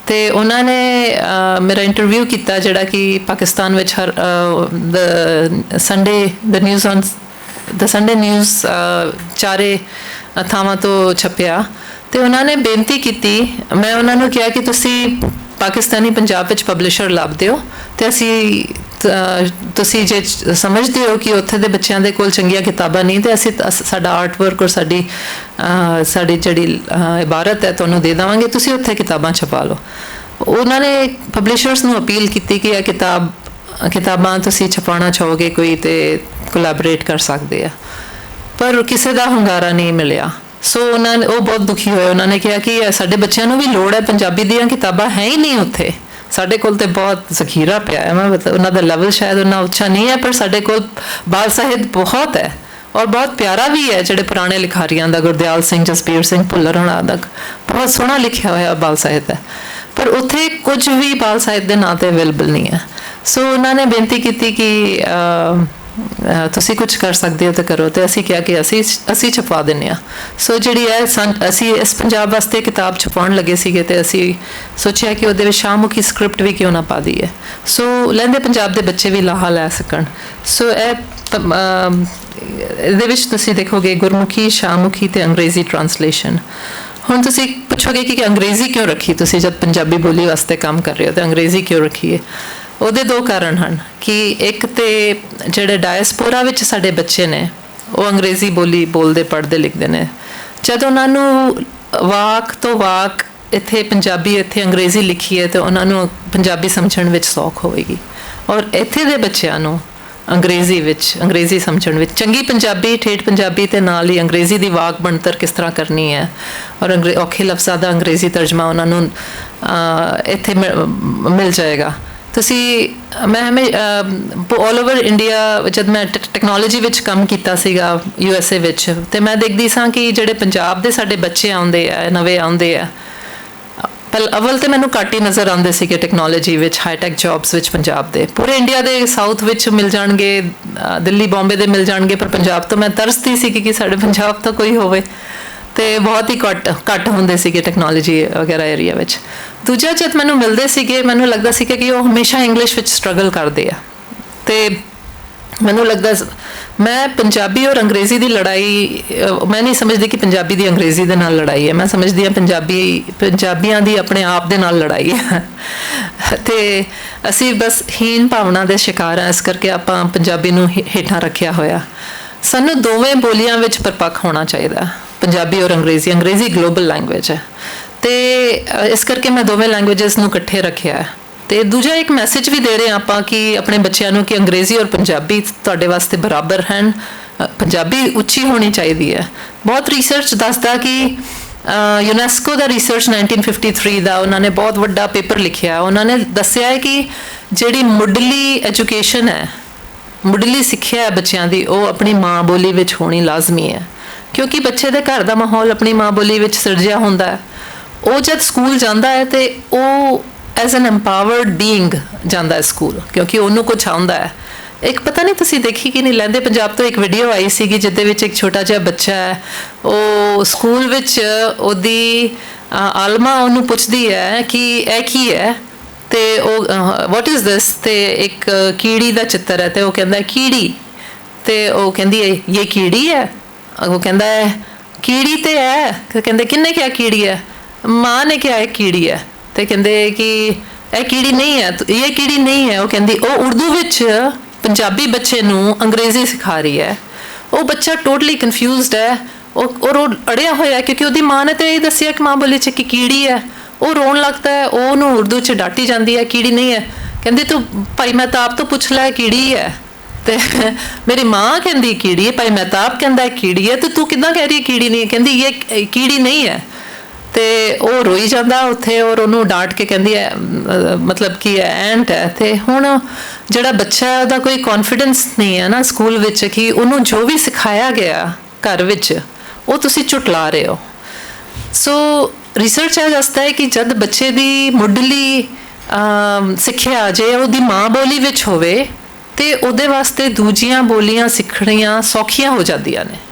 ਤੇ ਉਹਨਾਂ ਨੇ ਮੇਰਾ ਇੰਟਰਵਿਊ ਕੀਤਾ ਜਿਹੜਾ ਕਿ ਪਾਕਿਸਤਾਨ ਵਿੱਚ ਹਰ ਸੰਡੇ ਨਿਊਜ਼ ਚਾਰੇ ਥਾਵਾਂ ਤੋਂ ਛਪਿਆ। ਤੇ ਉਹਨਾਂ ਨੇ ਬੇਨਤੀ ਕੀਤੀ, ਮੈਂ ਉਹਨਾਂ ਨੂੰ ਕਿਹਾ ਕਿ ਤੁਸੀਂ ਪਾਕਿਸਤਾਨੀ ਪੰਜਾਬ ਵਿੱਚ ਪਬਲਿਸ਼ਰ ਲੱਭਦੇ ਹੋ ਤੇ ਤੁਸੀਂ ਜੇ ਸਮਝਦੇ ਹੋ ਕਿ ਉੱਥੇ ਦੇ ਬੱਚਿਆਂ ਦੇ ਕੋਲ ਚੰਗੀਆਂ ਕਿਤਾਬਾਂ ਨਹੀਂ ਤੇ ਅਸੀਂ ਸਾਡਾ ਆਰਟ ਵਰਕ ਔਰ ਸਾਡੀ ਜਿਹੜੀ ਇਬਾਰਤ ਹੈ ਤੁਹਾਨੂੰ ਦੇ ਦੇਵਾਂਗੇ, ਤੁਸੀਂ ਉੱਥੇ ਕਿਤਾਬਾਂ ਛਪਾ ਲਓ। ਉਹਨਾਂ ਨੇ ਪਬਲਿਸ਼ਰਸ ਨੂੰ ਅਪੀਲ ਕੀਤੀ ਕਿ ਇਹ ਕਿਤਾਬਾਂ ਤੁਸੀਂ ਛਪਾਉਣਾ ਚਾਹੋਗੇ ਕੋਈ ਤੇ ਕੋਲੈਬੋਰੇਟ ਕਰ ਸਕਦੇ ਆ, ਪਰ ਕਿਸੇ ਦਾ ਹੁੰਗਾਰਾ ਨਹੀਂ ਮਿਲਿਆ। ਸੋ ਉਹ ਬਹੁਤ ਦੁਖੀ ਹੋਏ। ਉਹਨਾਂ ਨੇ ਕਿਹਾ ਕਿ ਸਾਡੇ ਬੱਚਿਆਂ ਨੂੰ ਵੀ ਲੋੜ ਹੈ, ਪੰਜਾਬੀ ਦੀਆਂ ਕਿਤਾਬਾਂ ਹੈ ਹੀ ਨਹੀਂ ਉੱਥੇ, ਸਾਡੇ ਕੋਲ ਤੇ ਬਹੁਤ ਜ਼ਖੀਰਾ ਪਿਆ ਹੈ। ਮਤਲਬ ਉਹਨਾਂ ਦਾ ਲੈਵਲ ਸ਼ਾਇਦ ਉਹਨਾਂ ਉੱਚਾ ਨਹੀਂ ਹੈ, ਪਰ ਸਾਡੇ ਕੋਲ ਬਾਲ ਸਾਹਿਤ ਬਹੁਤ ਹੈ ਔਰ ਬਹੁਤ ਪਿਆਰਾ ਵੀ ਹੈ। ਜਿਹੜੇ ਪੁਰਾਣੇ ਲਿਖਾਰੀਆਂ ਦਾ, ਗੁਰਦਿਆਲ ਸਿੰਘ, ਜਸਬੀਰ ਸਿੰਘ ਭੁੱਲਰ ਹੋਣਾ ਦਾ ਬਹੁਤ ਸੋਹਣਾ ਲਿਖਿਆ ਹੋਇਆ ਬਾਲ ਸਾਹਿਤ ਹੈ, ਪਰ ਉੱਥੇ ਕੁਝ ਵੀ ਬਾਲ ਸਾਹਿਤ ਦੇ ਨਾਂ 'ਤੇ ਅਵੇਲੇਬਲ ਨਹੀਂ ਹੈ। ਸੋ ਉਹਨਾਂ ਨੇ ਬੇਨਤੀ ਕੀਤੀ ਕਿ ਤੁਸੀਂ ਕੁਝ ਕਰ ਸਕਦੇ ਹੋ ਤਾਂ ਕਰੋ। ਤੇ ਅਸੀਂ ਕਿਹਾ ਕਿ ਅਸੀਂ ਛਪਵਾ ਦਿੰਦੇ ਹਾਂ। ਸੋ ਜਿਹੜੀ ਅਸੀਂ ਇਸ ਪੰਜਾਬ ਵਾਸਤੇ ਕਿਤਾਬ ਛਪਾਉਣ ਲੱਗੇ ਸੀਗੇ ਤੇ ਅਸੀਂ ਸੋਚਿਆ ਕਿ ਉਹਦੇ ਵਿੱਚ ਸ਼ਾਹਮੁਖੀ ਸਕ੍ਰਿਪਟ ਵੀ ਕਿਉਂ ਨਾ ਪਾ ਦਈਏ, ਸੋ ਲਹਿੰਦੇ ਪੰਜਾਬ ਦੇ ਬੱਚੇ ਵੀ ਲਾਹਾ ਲੈ ਸਕਣ। ਸੋ ਇਹਦੇ ਵਿੱਚ ਤੁਸੀਂ ਦੇਖੋਗੇ ਗੁਰਮੁਖੀ, ਸ਼ਾਹਮੁਖੀ ਤੇ ਅੰਗਰੇਜ਼ੀ ਟਰਾਂਸਲੇਸ਼ਨ। ਹੁਣ ਤੁਸੀਂ ਪੁੱਛੋਗੇ ਕਿ ਅੰਗਰੇਜ਼ੀ ਕਿਉਂ ਰੱਖੀ, ਤੁਸੀਂ ਜਦ ਪੰਜਾਬੀ ਬੋਲੀ ਵਾਸਤੇ ਕੰਮ ਕਰ ਰਹੇ ਹੋ ਤਾਂ ਅੰਗਰੇਜ਼ੀ ਕਿਉਂ ਰੱਖੀ ਹੈ? ਉਹਦੇ 2 ਕਾਰਨ ਹਨ ਕਿ ਇੱਕ ਤੇ ਜਿਹੜੇ ਡਾਇਸਪੋਰਾ ਵਿੱਚ ਸਾਡੇ ਬੱਚੇ ਨੇ ਉਹ ਅੰਗਰੇਜ਼ੀ ਬੋਲੀ ਬੋਲਦੇ, ਪੜ੍ਹਦੇ, ਲਿਖਦੇ ਨੇ। ਜਦ ਉਹਨਾਂ ਨੂੰ ਵਾਕ ਤੋਂ ਵਾਕ ਇੱਥੇ ਪੰਜਾਬੀ, ਇੱਥੇ ਅੰਗਰੇਜ਼ੀ ਲਿਖੀ ਹੈ ਤਾਂ ਉਹਨਾਂ ਨੂੰ ਪੰਜਾਬੀ ਸਮਝਣ ਵਿੱਚ ਸੌਖ ਹੋਵੇਗੀ। ਔਰ ਇੱਥੇ ਦੇ ਬੱਚਿਆਂ ਨੂੰ ਅੰਗਰੇਜ਼ੀ ਸਮਝਣ ਵਿੱਚ ਚੰਗੀ ਪੰਜਾਬੀ, ਠੇਠ ਪੰਜਾਬੀ ਤੇ ਨਾਲ ਹੀ ਅੰਗਰੇਜ਼ੀ ਦੀ ਵਾਕ ਬਣਤਰ ਕਿਸ ਤਰ੍ਹਾਂ ਕਰਨੀ ਹੈ ਔਰ ਔਖੇ ਲਫ਼ਜ਼ਾਂ ਦਾ ਅੰਗਰੇਜ਼ੀ ਤਰਜਮਾ ਉਹਨਾਂ ਨੂੰ ਇੱਥੇ ਮਿਲ ਜਾਏਗਾ। ਮੈਂ ਆਲ ਓਵਰ ਇੰਡੀਆ ਜਦ ਮੈਂ ਟੈਕਨੋਲੋਜੀ ਵਿੱਚ ਕੰਮ ਕੀਤਾ ਸੀਗਾ USA ਵਿੱਚ, ਤੇ ਮੈਂ ਦੇਖਦੀ ਸਾਂ ਕਿ ਜਿਹੜੇ ਪੰਜਾਬ ਦੇ ਸਾਡੇ ਬੱਚੇ ਆਉਂਦੇ ਆ, ਨਵੇਂ ਆਉਂਦੇ ਆ, ਅਵਲ ਤੇ ਮੈਨੂੰ ਘੱਟ ਹੀ ਨਜ਼ਰ ਆਉਂਦੇ ਸੀਗੇ ਟੈਕਨੋਲੋਜੀ ਵਿੱਚ, ਹਾਈਟੈਕ ਜੌਬਸ ਵਿੱਚ ਪੰਜਾਬ ਦੇ। ਪੂਰੇ ਇੰਡੀਆ ਦੇ ਸਾਊਥ ਵਿੱਚ ਮਿਲ ਜਾਣਗੇ, ਦਿੱਲੀ, ਬੰਬੇ ਦੇ ਮਿਲ ਜਾਣਗੇ, ਪਰ ਪੰਜਾਬ ਤੋਂ ਮੈਂ ਤਰਸਦੀ ਸੀ ਕਿ ਸਾਡੇ ਪੰਜਾਬ ਤੋਂ ਕੋਈ ਹੋਵੇ, ਤੇ ਬਹੁਤ ਹੀ ਘੱਟ ਹੁੰਦੇ ਸੀਗੇ ਟੈਕਨੋਲੋਜੀ ਵਗੈਰਾ ਏਰੀਆ ਵਿੱਚ। ਦੂਜਾ, ਜਦ ਮੈਨੂੰ ਮਿਲਦੇ ਸੀਗੇ ਮੈਨੂੰ ਲੱਗਦਾ ਸੀਗਾ ਕਿ ਉਹ ਹਮੇਸ਼ਾ ਇੰਗਲਿਸ਼ ਵਿੱਚ ਸਟਰਗਲ ਕਰਦੇ ਆ, ਤੇ ਮੈਨੂੰ ਲੱਗਦਾ ਮੈਂ ਪੰਜਾਬੀ ਔਰ ਅੰਗਰੇਜ਼ੀ ਦੀ ਲੜਾਈ ਮੈਂ ਨਹੀਂ ਸਮਝਦੀ ਕਿ ਪੰਜਾਬੀ ਦੀ ਅੰਗਰੇਜ਼ੀ ਦੇ ਨਾਲ ਲੜਾਈ ਹੈ, ਮੈਂ ਸਮਝਦੀ ਹਾਂ ਪੰਜਾਬੀਆਂ ਦੀ ਆਪਣੇ ਆਪ ਦੇ ਨਾਲ ਲੜਾਈ ਹੈ। ਤੇ ਅਸੀਂ ਬਸ ਹੀਨ ਭਾਵਨਾ ਦੇ ਸ਼ਿਕਾਰ ਹਾਂ, ਇਸ ਕਰਕੇ ਆਪਾਂ ਪੰਜਾਬੀ ਨੂੰ ਹੇਠਾਂ ਰੱਖਿਆ ਹੋਇਆ। ਸਾਨੂੰ ਦੋਵੇਂ ਬੋਲੀਆਂ ਵਿੱਚ ਪਰਪੱਕ ਹੋਣਾ ਚਾਹੀਦਾ, ਪੰਜਾਬੀ ਔਰ ਅੰਗਰੇਜ਼ੀ ਗਲੋਬਲ ਲੈਂਗੁਏਜ ਹੈ, ਤੇ ਇਸ ਕਰਕੇ ਮੈਂ ਦੋਵੇਂ ਲੈਂਗੁਏਜਸ ਨੂੰ ਇਕੱਠੇ ਰੱਖਿਆ ਹੈ। ਤੇ ਦੂਜਾ ਇੱਕ ਮੈਸੇਜ ਵੀ ਦੇ ਰਹੇ ਆਪਾਂ ਕਿ ਆਪਣੇ ਬੱਚਿਆਂ ਨੂੰ ਕਿ ਅੰਗਰੇਜ਼ੀ ਔਰ ਪੰਜਾਬੀ ਤੁਹਾਡੇ ਵਾਸਤੇ ਬਰਾਬਰ ਹਨ, ਪੰਜਾਬੀ ਉੱਚੀ ਹੋਣੀ ਚਾਹੀਦੀ ਹੈ। ਬਹੁਤ ਰਿਸਰਚ ਦੱਸਦਾ ਕਿ ਯੂਨੈਸਕੋ ਦਾ ਰਿਸਰਚ 1953 ਦਾ, ਉਹਨਾਂ ਨੇ ਬਹੁਤ ਵੱਡਾ ਪੇਪਰ ਲਿਖਿਆ, ਉਹਨਾਂ ਨੇ ਦੱਸਿਆ ਹੈ ਕਿ ਜਿਹੜੀ ਮੁੱਢਲੀ ਐਜੂਕੇਸ਼ਨ ਹੈ, ਮੁੱਢਲੀ ਸਿੱਖਿਆ ਹੈ ਬੱਚਿਆਂ ਦੀ, ਉਹ ਆਪਣੀ ਮਾਂ ਬੋਲੀ ਵਿੱਚ ਹੋਣੀ ਲਾਜ਼ਮੀ ਹੈ, ਕਿਉਂਕਿ ਬੱਚੇ ਦੇ ਘਰ ਦਾ ਮਾਹੌਲ ਆਪਣੀ ਮਾਂ ਬੋਲੀ ਵਿੱਚ ਸਿਰਜਿਆ ਹੁੰਦਾ ਹੈ। ਉਹ ਜਦ ਸਕੂਲ ਜਾਂਦਾ ਹੈ ਤੇ ਉਹ ਐਜ਼ ਐਨ ਐਮਪਾਵਰਡ ਬੀਇੰਗ ਜਾਂਦਾ ਹੈ ਸਕੂਲ, ਕਿਉਂਕਿ ਉਹਨੂੰ ਕੁਛ ਆਉਂਦਾ ਹੈ। ਇੱਕ ਪਤਾ ਨਹੀਂ ਤੁਸੀਂ ਦੇਖੀ ਕਿ ਨਹੀਂ, ਲਹਿੰਦੇ ਪੰਜਾਬ ਤੋਂ ਇੱਕ ਵੀਡੀਓ ਆਈ ਸੀਗੀ ਜਿਹਦੇ ਵਿੱਚ ਇੱਕ ਛੋਟਾ ਜਿਹਾ ਬੱਚਾ ਹੈ, ਉਹ ਸਕੂਲ ਵਿੱਚ ਉਹਦੀ ਆਲਮਾ ਉਹਨੂੰ ਪੁੱਛਦੀ ਹੈ ਕਿ ਇਹ ਕੀ ਹੈ, ਤੇ ਉਹ ਵਾਟ ਇਜ਼ ਦਿਸ, ਤੇ ਇੱਕ ਕੀੜੀ ਦਾ ਚਿੱਤਰ ਹੈ, ਤੇ ਉਹ ਕਹਿੰਦਾ ਕੀੜੀ, तो वो कहती है ये कीड़ी है, वो कहता है कीड़ी तो है, कहते किन्ने क्या कीड़ी है, माँ ने क्या है कीड़ी है, तो कहते कि यह कीड़ी नहीं है, ये कीड़ी नहीं है। वो कहती वो उर्दू विच पंजाबी बच्चे नूं अंग्रेजी सिखा रही है, वो बच्चा टोटली कन्फ्यूजड है और वो अड़िया होया क्योंकि उसकी माँ ने तो यही दसिया कि माँ बोली च कि कीड़ी है। वो रोन लगता है, वो उर्दू च डांटी जाती है कीड़ी नहीं है, कहती तू भाई महताब तो पुछ लै कीड़ी है, तो मेरी माँ कहती कीड़ी है, भाई महताब कहता कीड़ी है, तो तू किदां कह रही है कीड़ी नहीं है, कहती ये कीड़ी नहीं है। तो वो रोई जाता उत्थे और उन्होंने डांट के कहती है मतलब कि एंट है। तो हुण जिहड़ा बच्चा है उसका कोई कॉन्फिडेंस नहीं है ना स्कूल विच कि उन्होंने जो भी सिखाया गया घर विच वो तुसी झुटला रहे हो। सो रिसर्च यह दसदा है कि जब बच्चे की मुढ़ली सिक्ख्या जे उसकी माँ बोली विच होवे ते उहदे वास्ते दूजियां बोलियां सिखणियां सौखियां हो जांदियां ने।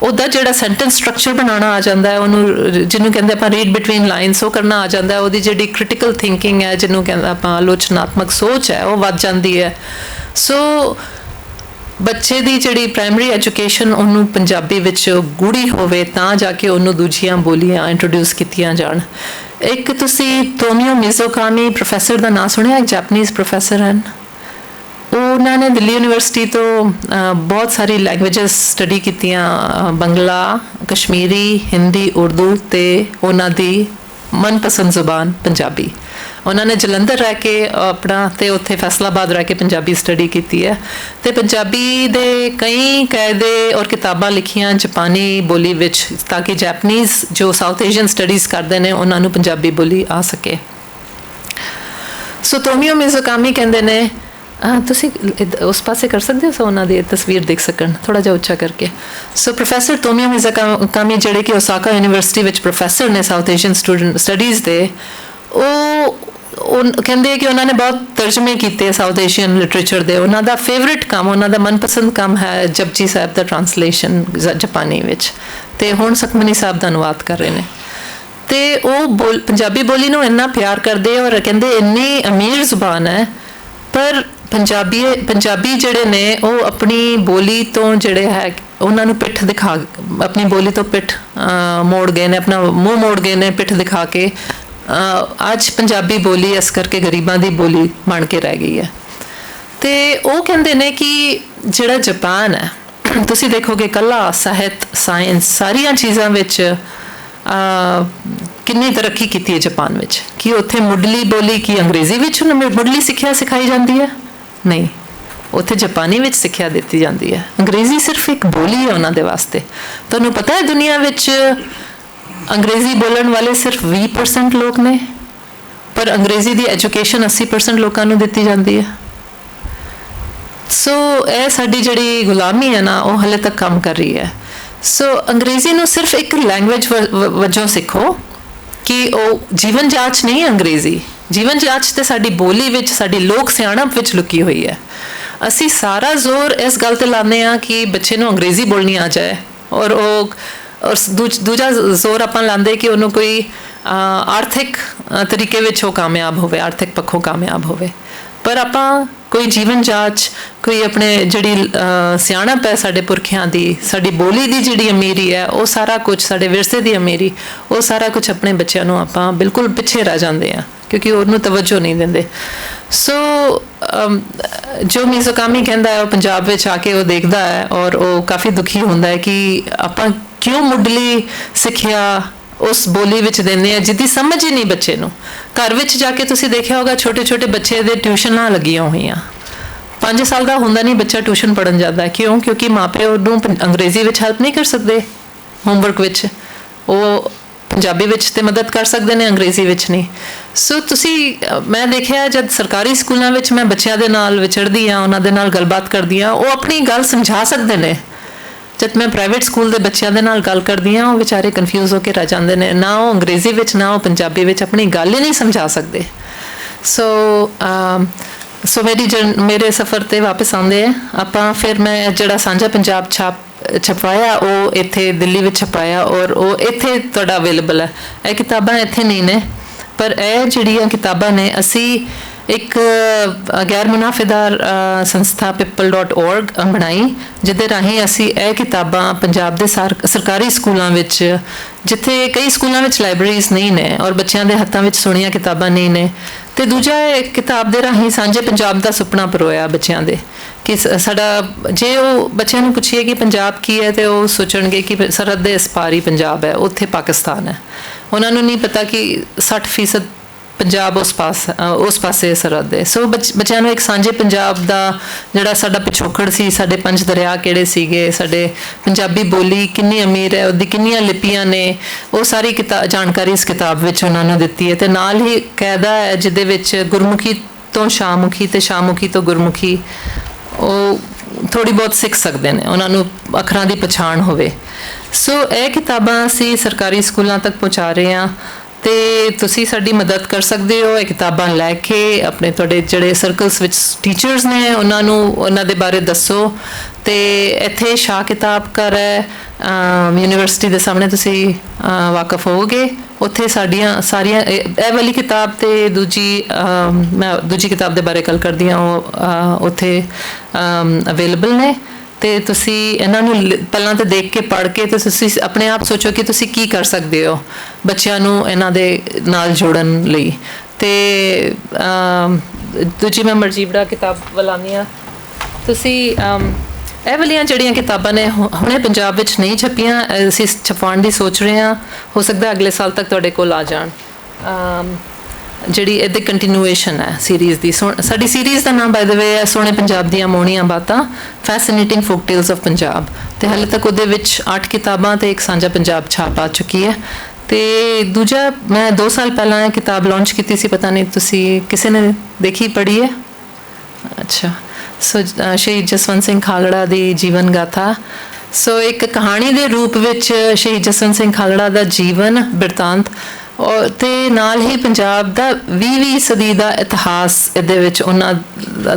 ਉਹਦਾ ਜਿਹੜਾ ਸੈਂਟੈਂਸ ਸਟਰਕਚਰ ਬਣਾਉਣਾ ਆ ਜਾਂਦਾ ਹੈ, ਉਹਨੂੰ ਜਿਹਨੂੰ ਕਹਿੰਦੇ ਆਪਾਂ ਰੀਡ ਬਿਟਵੀਨ ਲਾਈਨਸ, ਉਹ ਕਰਨਾ ਆ ਜਾਂਦਾ ਹੈ। ਉਹਦੀ ਜਿਹੜੀ ਕ੍ਰਿਟੀਕਲ ਥਿੰਕਿੰਗ ਹੈ, ਜਿਹਨੂੰ ਕਹਿੰਦੇ ਆਪਾਂ ਆਲੋਚਨਾਤਮਕ ਸੋਚ ਹੈ, ਉਹ ਵੱਧ ਜਾਂਦੀ ਹੈ। ਸੋ ਬੱਚੇ ਦੀ ਜਿਹੜੀ ਪ੍ਰਾਇਮਰੀ ਐਜੂਕੇਸ਼ਨ ਉਹਨੂੰ ਪੰਜਾਬੀ ਵਿੱਚ ਗੂੜੀ ਹੋਵੇ ਤਾਂ ਜਾ ਕੇ ਉਹਨੂੰ ਦੂਜੀਆਂ ਬੋਲੀਆਂ ਇੰਟਰੋਡਿਊਸ ਕੀਤੀਆਂ ਜਾਣ। ਇੱਕ ਤੁਸੀਂ ਤੋਮੀਓ ਮਿਜ਼ੋਕਾਮੀ ਪ੍ਰੋਫੈਸਰ ਦਾ ਨਾਂ ਸੁਣਿਆ, ਇੱਕ ਜਾਪਨੀਜ਼ ਪ੍ਰੋਫੈਸਰ ਹਨ। उन्होंने दिल्ली यूनिवर्सिटी तो बहुत सारी लैंग्वेजेस स्टडी कीतियां, बंगला, कश्मीरी, हिंदी, उर्दू, ते उन्हों दी मनपसंद जुबान पंजाबी। उन्होंने जलंधर रह के अपना ते उत्थे फैसलाबाद रह के पंजाबी स्टडी की है, तो पंजाबी दे कई कायदे और किताबां लिखियां जापानी बोली विच ताकि जैपनीज़ जो साउथ एशियन स्टडीज़ करते हैं उन्होंने पंजाबी बोली आ सके। सो तोमियो मिज़ोकामी कहते हैं, तुसी उस पासे कर सकते हो सो उन्होंने तस्वीर देख सकन थोड़ा जिहा उच्चा करके। सो प्रोफैसर तोमियो मिज़ोकामी जिहड़े कि ओसाका यूनिवर्सिटी विच प्रोफैसर ने साउथ एशियन स्टूडेंट स्टडीज़ दे, कहते कि उन्होंने बहुत तर्जमे किए साउथ एशियन लिटरेचर दे। उन्होंने फेवरेट काम, उन्होंने मनपसंद काम है जपजी साहब का ट्रांसलेशन जापानी विच, ते हुण सुखमनी साहब का अनुवाद कर रहे हैं। तो वो पंजाबी बोली नूं इन्ना प्यार करते और कहते इन्नी अमीर जुबान है, पर पंजाबी जिहड़े ने वो अपनी बोली तो जिहड़े है उन्होंने पिठ दिखा, अपनी बोली तो पिठ मोड़ गए ने, अपना मूँह मोड़ गए ने पिठ दिखा के। अज पंजाबी बोली इस करके गरीबां दी बोली बन के रह गई है। तो वो कहते हैं कि जिहड़ा जापान है, तुसी देखोगे कला साहित्य साइंस सारिया चीज़ों विच कितनी तरक्की की है जापान विच, कि उत्थे मुढ़ली बोली की अंग्रेजी विच मुढ़ली सिक्ख्या सिखाई जाती है नहीं, उत्थे जापानी विच सिक्ख्या दी जाती है। अंग्रेजी सिर्फ एक बोली है उन्होंने वास्ते। तुहानूं पता है दुनिया विच अंग्रेजी बोलण वाले सिर्फ 20% लोग ने, पर अंग्रेजी की एजुकेशन 80% लोगों को दी जाती है। सो यह साडी जिहड़ी गुलामी है ना, वो हले तक काम कर रही है। सो अंग्रेजी नूं सिर्फ एक लैंग्वेज वजों सिखो कि वो जीवन जाच नहीं है। अंग्रेजी जीवन जाच तो साडी बोली विच, साडी लोक सियाणप विच लुकी हुई है। असी सारा जोर इस गल ते लाने आ कि बच्चे नूं अंग्रेजी बोलनी आ जाए, और दूजा जोर आपां लांदे कि उन्होंने कोई आर्थिक तरीके विच वो कामयाब होवे, आर्थिक पक्षों कामयाब होवे। पर आपां कोई जीवन जाच, कोई अपने जिहड़ी सियाणप है साडे पुरखियां दी, साडी बोली दी जिहड़ी अमीरी है, वो सारा कुछ साडे विरसे दी अमीरी, वो सारा कुछ अपने बच्चों नूं आपां बिल्कुल पिछे रह जाते हैं क्योंकि उन्होंने तवज्जो नहीं देंदे। सो जो मिज़ोकामी कहता है वो पंजाब विच आके वो देखता है और वो काफ़ी दुखी होता है कि आपां क्यों मुढ़ली सिक्ख्या उस बोली विच देंदे हैं जिहदी समझ ही नहीं बच्चे नूं। घर विच जाके तुसी देखिया होगा छोटे छोटे बच्चे दे ट्यूशनां लगियां होईयां, 5 साल का हुंदा नहीं बच्चा ट्यूशन पढ़न जाता है। क्यों? क्योंकि माँ प्यो नूं अंग्रेजी विच हेल्प नहीं कर सकते, होमवर्क विच वो पंजाबी विच ते मदद कर सकते हैं, अंग्रेजी विच नहीं। सो तुसी मैं देखिया जब सरकारी स्कूलों विच मैं बच्चों के नाल विचरदी हाँ, उन्हां दे नाल गलबात करदी हाँ, वो अपनी गल समझा सकते हैं। जब मैं प्राइवेट स्कूल के बच्चों के नाल गल करदी हाँ, वो बेचारे कन्फ्यूज़ होकर रह जाते हैं, ना वो अंग्रेजी विच ना वो पंजाबी विच अपनी गल ही नहीं समझा सकते। सो मेरे सफ़र ते वापस आते हैं आपां, फिर मैं जिहड़ा सांझा पंजाब छपवाया वो इत्थे दिल्ली विच छपाया और वो इत्थे तुहाडा अवेलेबल है। यह किताबां इत्थे नहीं ने, पर यह जिहड़ियां किताबां ने असी ਇੱਕ ਗੈਰ ਮੁਨਾਫੇਦਾਰ ਸੰਸਥਾ people.org ਬਣਾਈ, ਜਿਹਦੇ ਰਾਹੀਂ ਅਸੀਂ ਇਹ ਕਿਤਾਬਾਂ ਪੰਜਾਬ ਦੇ ਸਰਕਾਰੀ ਸਕੂਲਾਂ ਵਿੱਚ, ਜਿੱਥੇ ਕਈ ਸਕੂਲਾਂ ਵਿੱਚ ਲਾਇਬ੍ਰੇਰੀਜ਼ ਨਹੀਂ ਨੇ ਔਰ ਬੱਚਿਆਂ ਦੇ ਹੱਥਾਂ ਵਿੱਚ ਸੋਹਣੀਆਂ ਕਿਤਾਬਾਂ ਨਹੀਂ ਨੇ, ਤੇ ਦੂਜਾ ਇਹ ਕਿਤਾਬ ਦੇ ਰਾਹੀਂ ਸਾਂਝੇ ਪੰਜਾਬ ਦਾ ਸੁਪਨਾ ਪਰੋਇਆ ਬੱਚਿਆਂ ਦੇ, ਕਿ ਸਾਡਾ ਜੇ ਉਹ ਬੱਚਿਆਂ ਨੂੰ ਪੁੱਛੀਏ ਕਿ ਪੰਜਾਬ ਕੀ ਹੈ ਤੇ ਉਹ ਸੋਚਣਗੇ ਕਿ ਸਰਹੱਦ ਦੇ ਇਸ ਪਾਰ ਹੀ ਪੰਜਾਬ ਹੈ, ਉੱਥੇ ਪਾਕਿਸਤਾਨ ਹੈ। ਉਹਨਾਂ ਨੂੰ ਨਹੀਂ ਪਤਾ ਕਿ 60% ਪੰਜਾਬ ਉਸ ਪਾਸੇ ਸਰਹੱਦ ਹੈ। ਸੋ ਬੱਚਿਆਂ ਨੂੰ ਇੱਕ ਸਾਂਝੇ ਪੰਜਾਬ ਦਾ ਜਿਹੜਾ ਸਾਡਾ ਪਿਛੋਕੜ ਸੀ, ਸਾਡੇ 5 ਦਰਿਆ ਕਿਹੜੇ ਸੀਗੇ, ਸਾਡੇ ਪੰਜਾਬੀ ਬੋਲੀ ਕਿੰਨੀ ਅਮੀਰ ਹੈ, ਉਹਦੀ ਕਿੰਨੀਆਂ ਲਿਪੀਆਂ ਨੇ, ਉਹ ਸਾਰੀ ਜਾਣਕਾਰੀ ਇਸ ਕਿਤਾਬ ਵਿੱਚ ਉਹਨਾਂ ਨੂੰ ਦਿੱਤੀ ਹੈ। ਤੇ ਨਾਲ ਹੀ ਕਾਇਦਾ ਹੈ ਜਿਹਦੇ ਵਿੱਚ ਗੁਰਮੁਖੀ ਤੋਂ ਸ਼ਾਹਮੁਖੀ ਤੇ ਸ਼ਾਹਮੁਖੀ ਤੋਂ ਗੁਰਮੁਖੀ ਉਹ ਥੋੜ੍ਹੀ ਬਹੁਤ ਸਿੱਖ ਸਕਦੇ ਨੇ, ਉਹਨਾਂ ਨੂੰ ਅੱਖਰਾਂ ਦੀ ਪਛਾਣ ਹੋਵੇ। ਸੋ ਇਹ ਕਿਤਾਬਾਂ ਅਸੀਂ ਸਰਕਾਰੀ ਸਕੂਲਾਂ ਤੱਕ ਪਹੁੰਚਾ ਰਹੇ ਹਾਂ, ਤੇ ਤੁਸੀਂ ਸਾਡੀ ਮਦਦ ਕਰ ਸਕਦੇ ਹੋ। ਇਹ ਕਿਤਾਬਾਂ ਲੈ ਕੇ ਆਪਣੇ ਤੁਹਾਡੇ ਜਿਹੜੇ ਸਰਕਲਸ ਵਿੱਚ ਟੀਚਰਸ ਨੇ ਉਹਨਾਂ ਨੂੰ ਉਹਨਾਂ ਦੇ ਬਾਰੇ ਦੱਸੋ। ਤੇ ਇੱਥੇ ਸ਼ਾਹ ਕਿਤਾਬ ਘਰ ਹੈ, ਯੂਨੀਵਰਸਿਟੀ ਦੇ ਸਾਹਮਣੇ, ਤੁਸੀਂ ਵਾਕਫ ਹੋਵੋਗੇ। ਉੱਥੇ ਸਾਰੀਆਂ ਇਹ ਵਾਲੀ ਕਿਤਾਬ ਤੇ ਮੈਂ ਦੂਜੀ ਕਿਤਾਬ ਦੇ ਬਾਰੇ ਗੱਲ ਕਰਦੀ ਹਾਂ, ਉਹ ਉੱਥੇ ਅਵੇਲੇਬਲ ਨੇ। ਤੇ ਤੁਸੀਂ ਇਹਨਾਂ ਨੂੰ ਪਹਿਲਾਂ ਤਾਂ ਦੇਖ ਕੇ ਪੜ੍ਹ ਕੇ ਤੇ ਤੁਸੀਂ ਆਪਣੇ ਆਪ ਸੋਚੋ ਕਿ ਤੁਸੀਂ ਕੀ ਕਰ ਸਕਦੇ ਹੋ ਬੱਚਿਆਂ ਨੂੰ ਇਹਨਾਂ ਦੇ ਨਾਲ ਜੋੜਨ ਲਈ। ਤੇ ਦੂਜੀ ਮੈਂ ਮਰਜੀਵੜਾ ਕਿਤਾਬ ਵੱਲ ਆਉਂਦੀ ਹਾਂ। ਤੁਸੀਂ ਇਹ ਵਾਲੀਆਂ ਜਿਹੜੀਆਂ ਕਿਤਾਬਾਂ ਨੇ ਹੁਣੇ ਪੰਜਾਬ ਵਿੱਚ ਨਹੀਂ ਛਪੀਆਂ, ਅਸੀਂ ਛਪਾਉਣ ਦੀ ਸੋਚ ਰਹੇ ਹਾਂ। ਹੋ ਸਕਦਾ ਅਗਲੇ ਸਾਲ ਤੱਕ ਤੁਹਾਡੇ ਕੋਲ ਆ ਜਾਣ। ਜਿਹੜੀ ਇਹਦੀ ਕੰਟੀਨਿਊਏਸ਼ਨ ਹੈ ਸੀਰੀਜ਼ ਦੀ। ਸਾਡੀ ਸੀਰੀਜ਼ ਦਾ ਨਾਮ ਬਾਏ ਦ ਵੇ ਹੈ ਸੋਹਣੇ ਪੰਜਾਬ ਦੀਆਂ ਮੋਹਣੀਆਂ ਬਾਤਾਂ, fascinating folk tales of Punjab. ਤੇ ਹਾਲੇ ਤੱਕ ਉਹਦੇ ਵਿੱਚ 8 ਕਿਤਾਬਾਂ ਤੇ ਇੱਕ ਸਾਂਝਾ ਪੰਜਾਬ ਛਾਪ ਆ ਚੁੱਕੀ ਹੈ। ਤੇ ਦੂਜਾ, ਮੈਂ 2 ਸਾਲ ਪਹਿਲਾਂ ਇਹ ਕਿਤਾਬ ਲਾਂਚ ਕੀਤੀ ਸੀ, ਪਤਾ ਨਹੀਂ ਤੁਸੀਂ ਕਿਸੇ ਨੇ ਦੇਖੀ ਪੜ੍ਹੀ ਹੈ? ਅੱਛਾ। ਸੋ ਸ਼ਹੀਦ ਜਸਵੰਤ ਸਿੰਘ ਖਾਲੜਾ ਦੀ ਜੀਵਨ ਗਾਥਾ। ਸੋ ਇੱਕ ਕਹਾਣੀ ਦੇ ਰੂਪ ਵਿੱਚ ਸ਼ਹੀਦ ਜਸਵੰਤ ਸਿੰਘ ਖਾਲੜਾ ਦਾ ਜੀਵਨ ਬਿਰਤਾਂਤ ਔਰ ਤੇ ਨਾਲ ਹੀ ਪੰਜਾਬ ਦਾ 20ਵੀਂ ਸਦੀ ਦਾ ਇਤਿਹਾਸ ਇਹਦੇ ਵਿੱਚ ਉਹਨਾਂ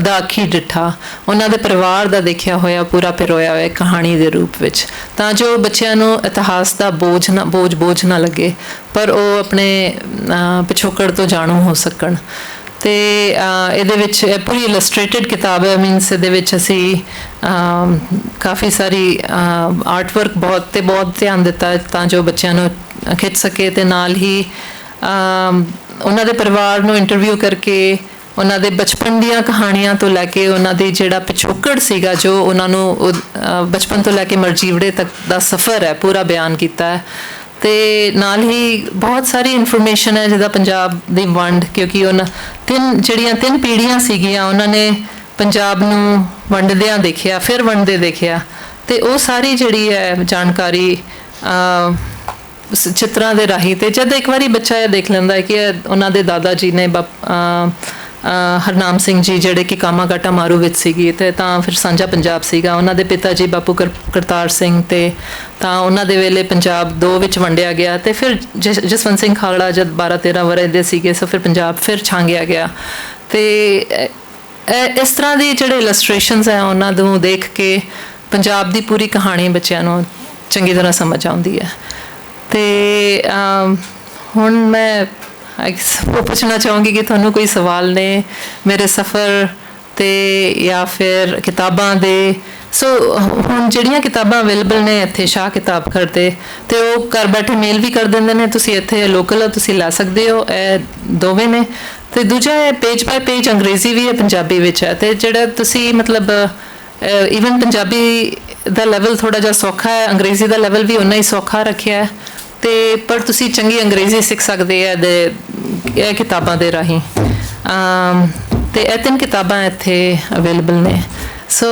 ਦਾ ਅੱਖੀਂ ਡਿੱਠਾ, ਉਹਨਾਂ ਦੇ ਪਰਿਵਾਰ ਦਾ ਦੇਖਿਆ ਹੋਇਆ ਪੂਰਾ ਪਿਰੋਇਆ ਹੋਇਆ ਕਹਾਣੀ ਦੇ ਰੂਪ ਵਿੱਚ, ਤਾਂ ਜੋ ਬੱਚਿਆਂ ਨੂੰ ਇਤਿਹਾਸ ਦਾ ਬੋਝ ਨਾ ਲੱਗੇ, ਪਰ ਉਹ ਆਪਣੇ ਪਿਛੋਕੜ ਤੋਂ ਜਾਣੂ ਹੋ ਸਕਣ। ਤੇ ਇਹਦੇ ਵਿੱਚ ਪੂਰੀ ਇਲਸਟ੍ਰੇਟਡ ਕਿਤਾਬ ਹੈ। ਮੀਨਸ ਇਹਦੇ ਵਿੱਚ ਅਸੀਂ ਕਾਫੀ ਸਾਰੀ ਆਰਟ ਵਰਕ ਬਹੁਤ ਧਿਆਨ ਦਿੱਤਾ ਹੈ ਤਾਂ ਜੋ ਬੱਚਿਆਂ ਨੂੰ ਖਿੱਚ ਸਕੇ। ਤੇ ਨਾਲ ਹੀ ਉਹਨਾਂ ਦੇ ਪਰਿਵਾਰ ਨੂੰ ਇੰਟਰਵਿਊ ਕਰਕੇ ਉਹਨਾਂ ਦੇ ਬਚਪਨ ਦੀਆਂ ਕਹਾਣੀਆਂ ਤੋਂ ਲੈ ਕੇ ਉਹਨਾਂ ਦੀ ਜਿਹੜਾ ਪਿਛੋਕੜ ਸੀਗਾ, ਜੋ ਉਹਨਾਂ ਨੂੰ ਬਚਪਨ ਤੋਂ ਲੈ ਕੇ ਮਰਜੀਵੜੇ ਤੱਕ ਦਾ ਸਫ਼ਰ ਹੈ, ਪੂਰਾ ਬਿਆਨ ਕੀਤਾ ਹੈ। ਤੇ ਨਾਲ ਹੀ ਬਹੁਤ ਸਾਰੀ ਇਨਫੋਰਮੇਸ਼ਨ ਹੈ ਜਿਹਦਾ ਪੰਜਾਬ ਦੀ ਵੰਡ, ਕਿਉਂਕਿ ਉਹਨਾਂ ਜਿਹੜੀਆਂ 3 ਪੀੜ੍ਹੀਆਂ ਸੀਗੀਆਂ, ਉਹਨਾਂ ਨੇ ਪੰਜਾਬ ਨੂੰ ਵੰਡਦਿਆਂ ਦੇਖਿਆ, ਫਿਰ ਵੰਡਦੇ ਦੇਖਿਆ। ਤੇ ਉਹ ਸਾਰੀ ਜਿਹੜੀ ਹੈ ਜਾਣਕਾਰੀ ਚਿੱਤਰਾਂ ਦੇ ਰਾਹੀਂ, ਤੇ ਜਦ ਇੱਕ ਵਾਰੀ ਬੱਚਾ ਇਹ ਦੇਖ ਲੈਂਦਾ ਹੈ ਕਿ ਉਹਨਾਂ ਦੇ ਦਾਦਾ ਜੀ ਨੇ ਹਰਨਾਮ ਸਿੰਘ ਜੀ, ਜਿਹੜੇ ਕਿ ਕਾਮਾਗਾਟਾ ਮਾਰੂ ਵਿੱਚ ਸੀਗੀ, ਤੇ ਤਾਂ ਫਿਰ ਸਾਂਝਾ ਪੰਜਾਬ ਸੀਗਾ। ਉਹਨਾਂ ਦੇ ਪਿਤਾ ਜੀ ਬਾਪੂ ਕਰਤਾਰ ਸਿੰਘ, ਤੇ ਤਾਂ ਉਹਨਾਂ ਦੇ ਵੇਲੇ ਪੰਜਾਬ 2 ਵਿੱਚ ਵੰਡਿਆ ਗਿਆ। ਤੇ ਫਿਰ ਜਸਵੰਤ ਸਿੰਘ ਖਾਲੜਾ ਜਦ 12-13 ਵਰ੍ਹੇ ਦੇ ਸੀਗੇ, ਸੋ ਫਿਰ ਪੰਜਾਬ ਫਿਰ ਛਾਂਗਿਆ ਗਿਆ। ਤੇ ਇਸ ਤਰ੍ਹਾਂ ਦੀ ਜਿਹੜੇ ਇਲਸਟ੍ਰੇਸ਼ਨਸ ਹੈ, ਉਹਨਾਂ ਨੂੰ ਦੇਖ ਕੇ ਪੰਜਾਬ ਦੀ ਪੂਰੀ ਕਹਾਣੀ ਬੱਚਿਆਂ ਨੂੰ ਚੰਗੀ ਤਰ੍ਹਾਂ ਸਮਝ ਆਉਂਦੀ ਹੈ। ਤੇ ਹੁਣ ਮੈਂ ਉਹ ਪੁੱਛਣਾ ਚਾਹੂੰਗੀ ਕਿ ਤੁਹਾਨੂੰ ਕੋਈ ਸਵਾਲ ਨੇ ਮੇਰੇ ਸਫ਼ਰ ਤੇ ਜਾਂ ਫਿਰ ਕਿਤਾਬਾਂ ਦੇ। ਸੋ ਹੁਣ ਜਿਹੜੀਆਂ ਕਿਤਾਬਾਂ ਅਵੇਲੇਬਲ ਨੇ ਇੱਥੇ ਸ਼ਾਹ ਕਿਤਾਬ ਘਰ 'ਤੇ, ਤੇ ਉਹ ਘਰ ਬੈਠੇ ਮੇਲ ਵੀ ਕਰ ਦਿੰਦੇ ਨੇ, ਤੁਸੀਂ ਇੱਥੇ ਲੋਕਲ ਤੁਸੀਂ ਲੈ ਸਕਦੇ ਹੋ। ਇਹ ਦੋਵੇਂ ਨੇ। ਤੇ ਦੂਜਾ ਹੈ ਪੇਜ ਬਾਏ ਪੇਜ ਅੰਗਰੇਜ਼ੀ ਵੀ ਹੈ, ਪੰਜਾਬੀ ਵਿੱਚ ਹੈ। ਤੇ ਜਿਹੜਾ ਤੁਸੀਂ ਮਤਲਬ ਈਵਨ ਪੰਜਾਬੀ ਦਾ ਲੈਵਲ ਥੋੜ੍ਹਾ ਜਿਹਾ ਸੌਖਾ ਹੈ, ਅੰਗਰੇਜ਼ੀ ਦਾ ਲੈਵਲ ਵੀ ਉਨਾ ਹੀ ਸੌਖਾ ਰੱਖਿਆ ਹੈ। ਤੇ ਪਰ ਤੁਸੀਂ ਚੰਗੀ ਅੰਗਰੇਜ਼ੀ ਸਿੱਖ ਸਕਦੇ ਹੈ ਇਹ ਕਿਤਾਬਾਂ ਦੇ ਰਾਹੀਂ। ਤੇ ਇਹ 3 ਕਿਤਾਬਾਂ ਇੱਥੇ ਅਵੇਲੇਬਲ ਨੇ। ਸੋ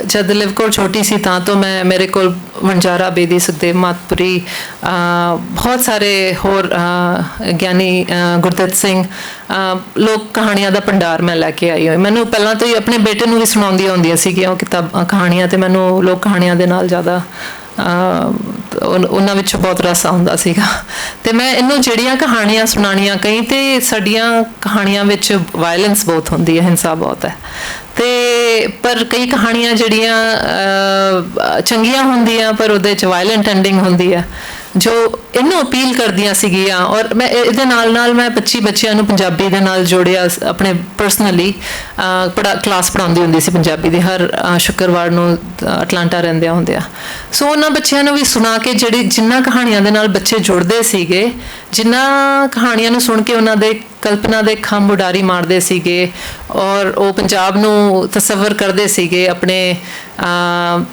ਜਦ ਲਿਵਕੌਰ ਛੋਟੀ ਸੀ ਤਾਂ ਤੋਂ ਮੇਰੇ ਕੋਲ ਵਣਜਾਰਾ ਬੇਦੀ, ਸੁਖਦੇਵ ਮਾਤਪੁਰੀ, ਬਹੁਤ ਸਾਰੇ ਹੋਰ ਗਿਆਨੀ ਗੁਰਦਿੱਤ ਸਿੰਘ, ਲੋਕ ਕਹਾਣੀਆਂ ਦਾ ਭੰਡਾਰ ਮੈਂ ਲੈ ਕੇ ਆਈ ਹੋਈ। ਮੈਨੂੰ ਪਹਿਲਾਂ ਤੋਂ ਹੀ ਆਪਣੇ ਬੇਟੇ ਨੂੰ ਵੀ ਸੁਣਾਉਂਦੀਆਂ ਹੁੰਦੀਆਂ ਸੀਗੀਆਂ ਉਹ ਕਹਾਣੀਆਂ, ਤੇ ਮੈਨੂੰ ਲੋਕ ਕਹਾਣੀਆਂ ਦੇ ਨਾਲ ਜ਼ਿਆਦਾ ਉਹਨਾਂ ਵਿੱਚ ਬਹੁਤ ਰਸ ਆਉਂਦਾ ਸੀਗਾ। ਤੇ ਮੈਂ ਇਹਨੂੰ ਜਿਹੜੀਆਂ ਕਹਾਣੀਆਂ ਸੁਣਾਉਣੀਆਂ, ਕਈ ਤੇ ਸਾਡੀਆਂ ਕਹਾਣੀਆਂ ਵਿੱਚ ਵਾਇਲੈਂਸ ਬਹੁਤ ਹੁੰਦੀ ਹੈ, ਹਿੰਸਾ ਬਹੁਤ ਹੈ। ਤੇ ਪਰ ਕਈ ਕਹਾਣੀਆਂ ਜਿਹੜੀਆਂ ਚੰਗੀਆਂ ਹੁੰਦੀਆਂ ਪਰ ਉਹਦੇ 'ਚ ਵਾਇਲੈਂਟ ਐਂਡਿੰਗ ਹੁੰਦੀ ਹੈ। ਜੋ ਇਹਨੂੰ ਅਪੀਲ ਕਰਦੀਆਂ ਸੀਗੀਆਂ। ਔਰ ਮੈਂ ਇਹਦੇ ਨਾਲ ਮੈਂ 25 ਬੱਚਿਆਂ ਨੂੰ ਪੰਜਾਬੀ ਦੇ ਨਾਲ ਜੋੜਿਆ ਆਪਣੇ ਪਰਸਨਲੀ। ਕਲਾਸ ਪੜ੍ਹਾਉਂਦੀ ਹੁੰਦੀ ਸੀ ਪੰਜਾਬੀ ਦੀ ਹਰ ਸ਼ੁੱਕਰਵਾਰ ਨੂੰ ਅਟਲਾਂਟਾ ਰਹਿੰਦਿਆਂ ਹੁੰਦਿਆਂ। ਸੋ ਉਹਨਾਂ ਬੱਚਿਆਂ ਨੂੰ ਵੀ ਸੁਣਾ ਕੇ ਜਿਨ੍ਹਾਂ ਕਹਾਣੀਆਂ ਦੇ ਨਾਲ ਬੱਚੇ ਜੁੜਦੇ ਸੀਗੇ, ਜਿਨ੍ਹਾਂ ਕਹਾਣੀਆਂ ਨੂੰ ਸੁਣ ਕੇ ਉਹਨਾਂ ਦੇ ਕਲਪਨਾ ਦੇ ਖੰਭ ਉਡਾਰੀ ਮਾਰਦੇ ਸੀਗੇ ਔਰ ਉਹ ਪੰਜਾਬ ਨੂੰ ਤਸੱਵਰ ਕਰਦੇ ਸੀਗੇ ਆਪਣੇ,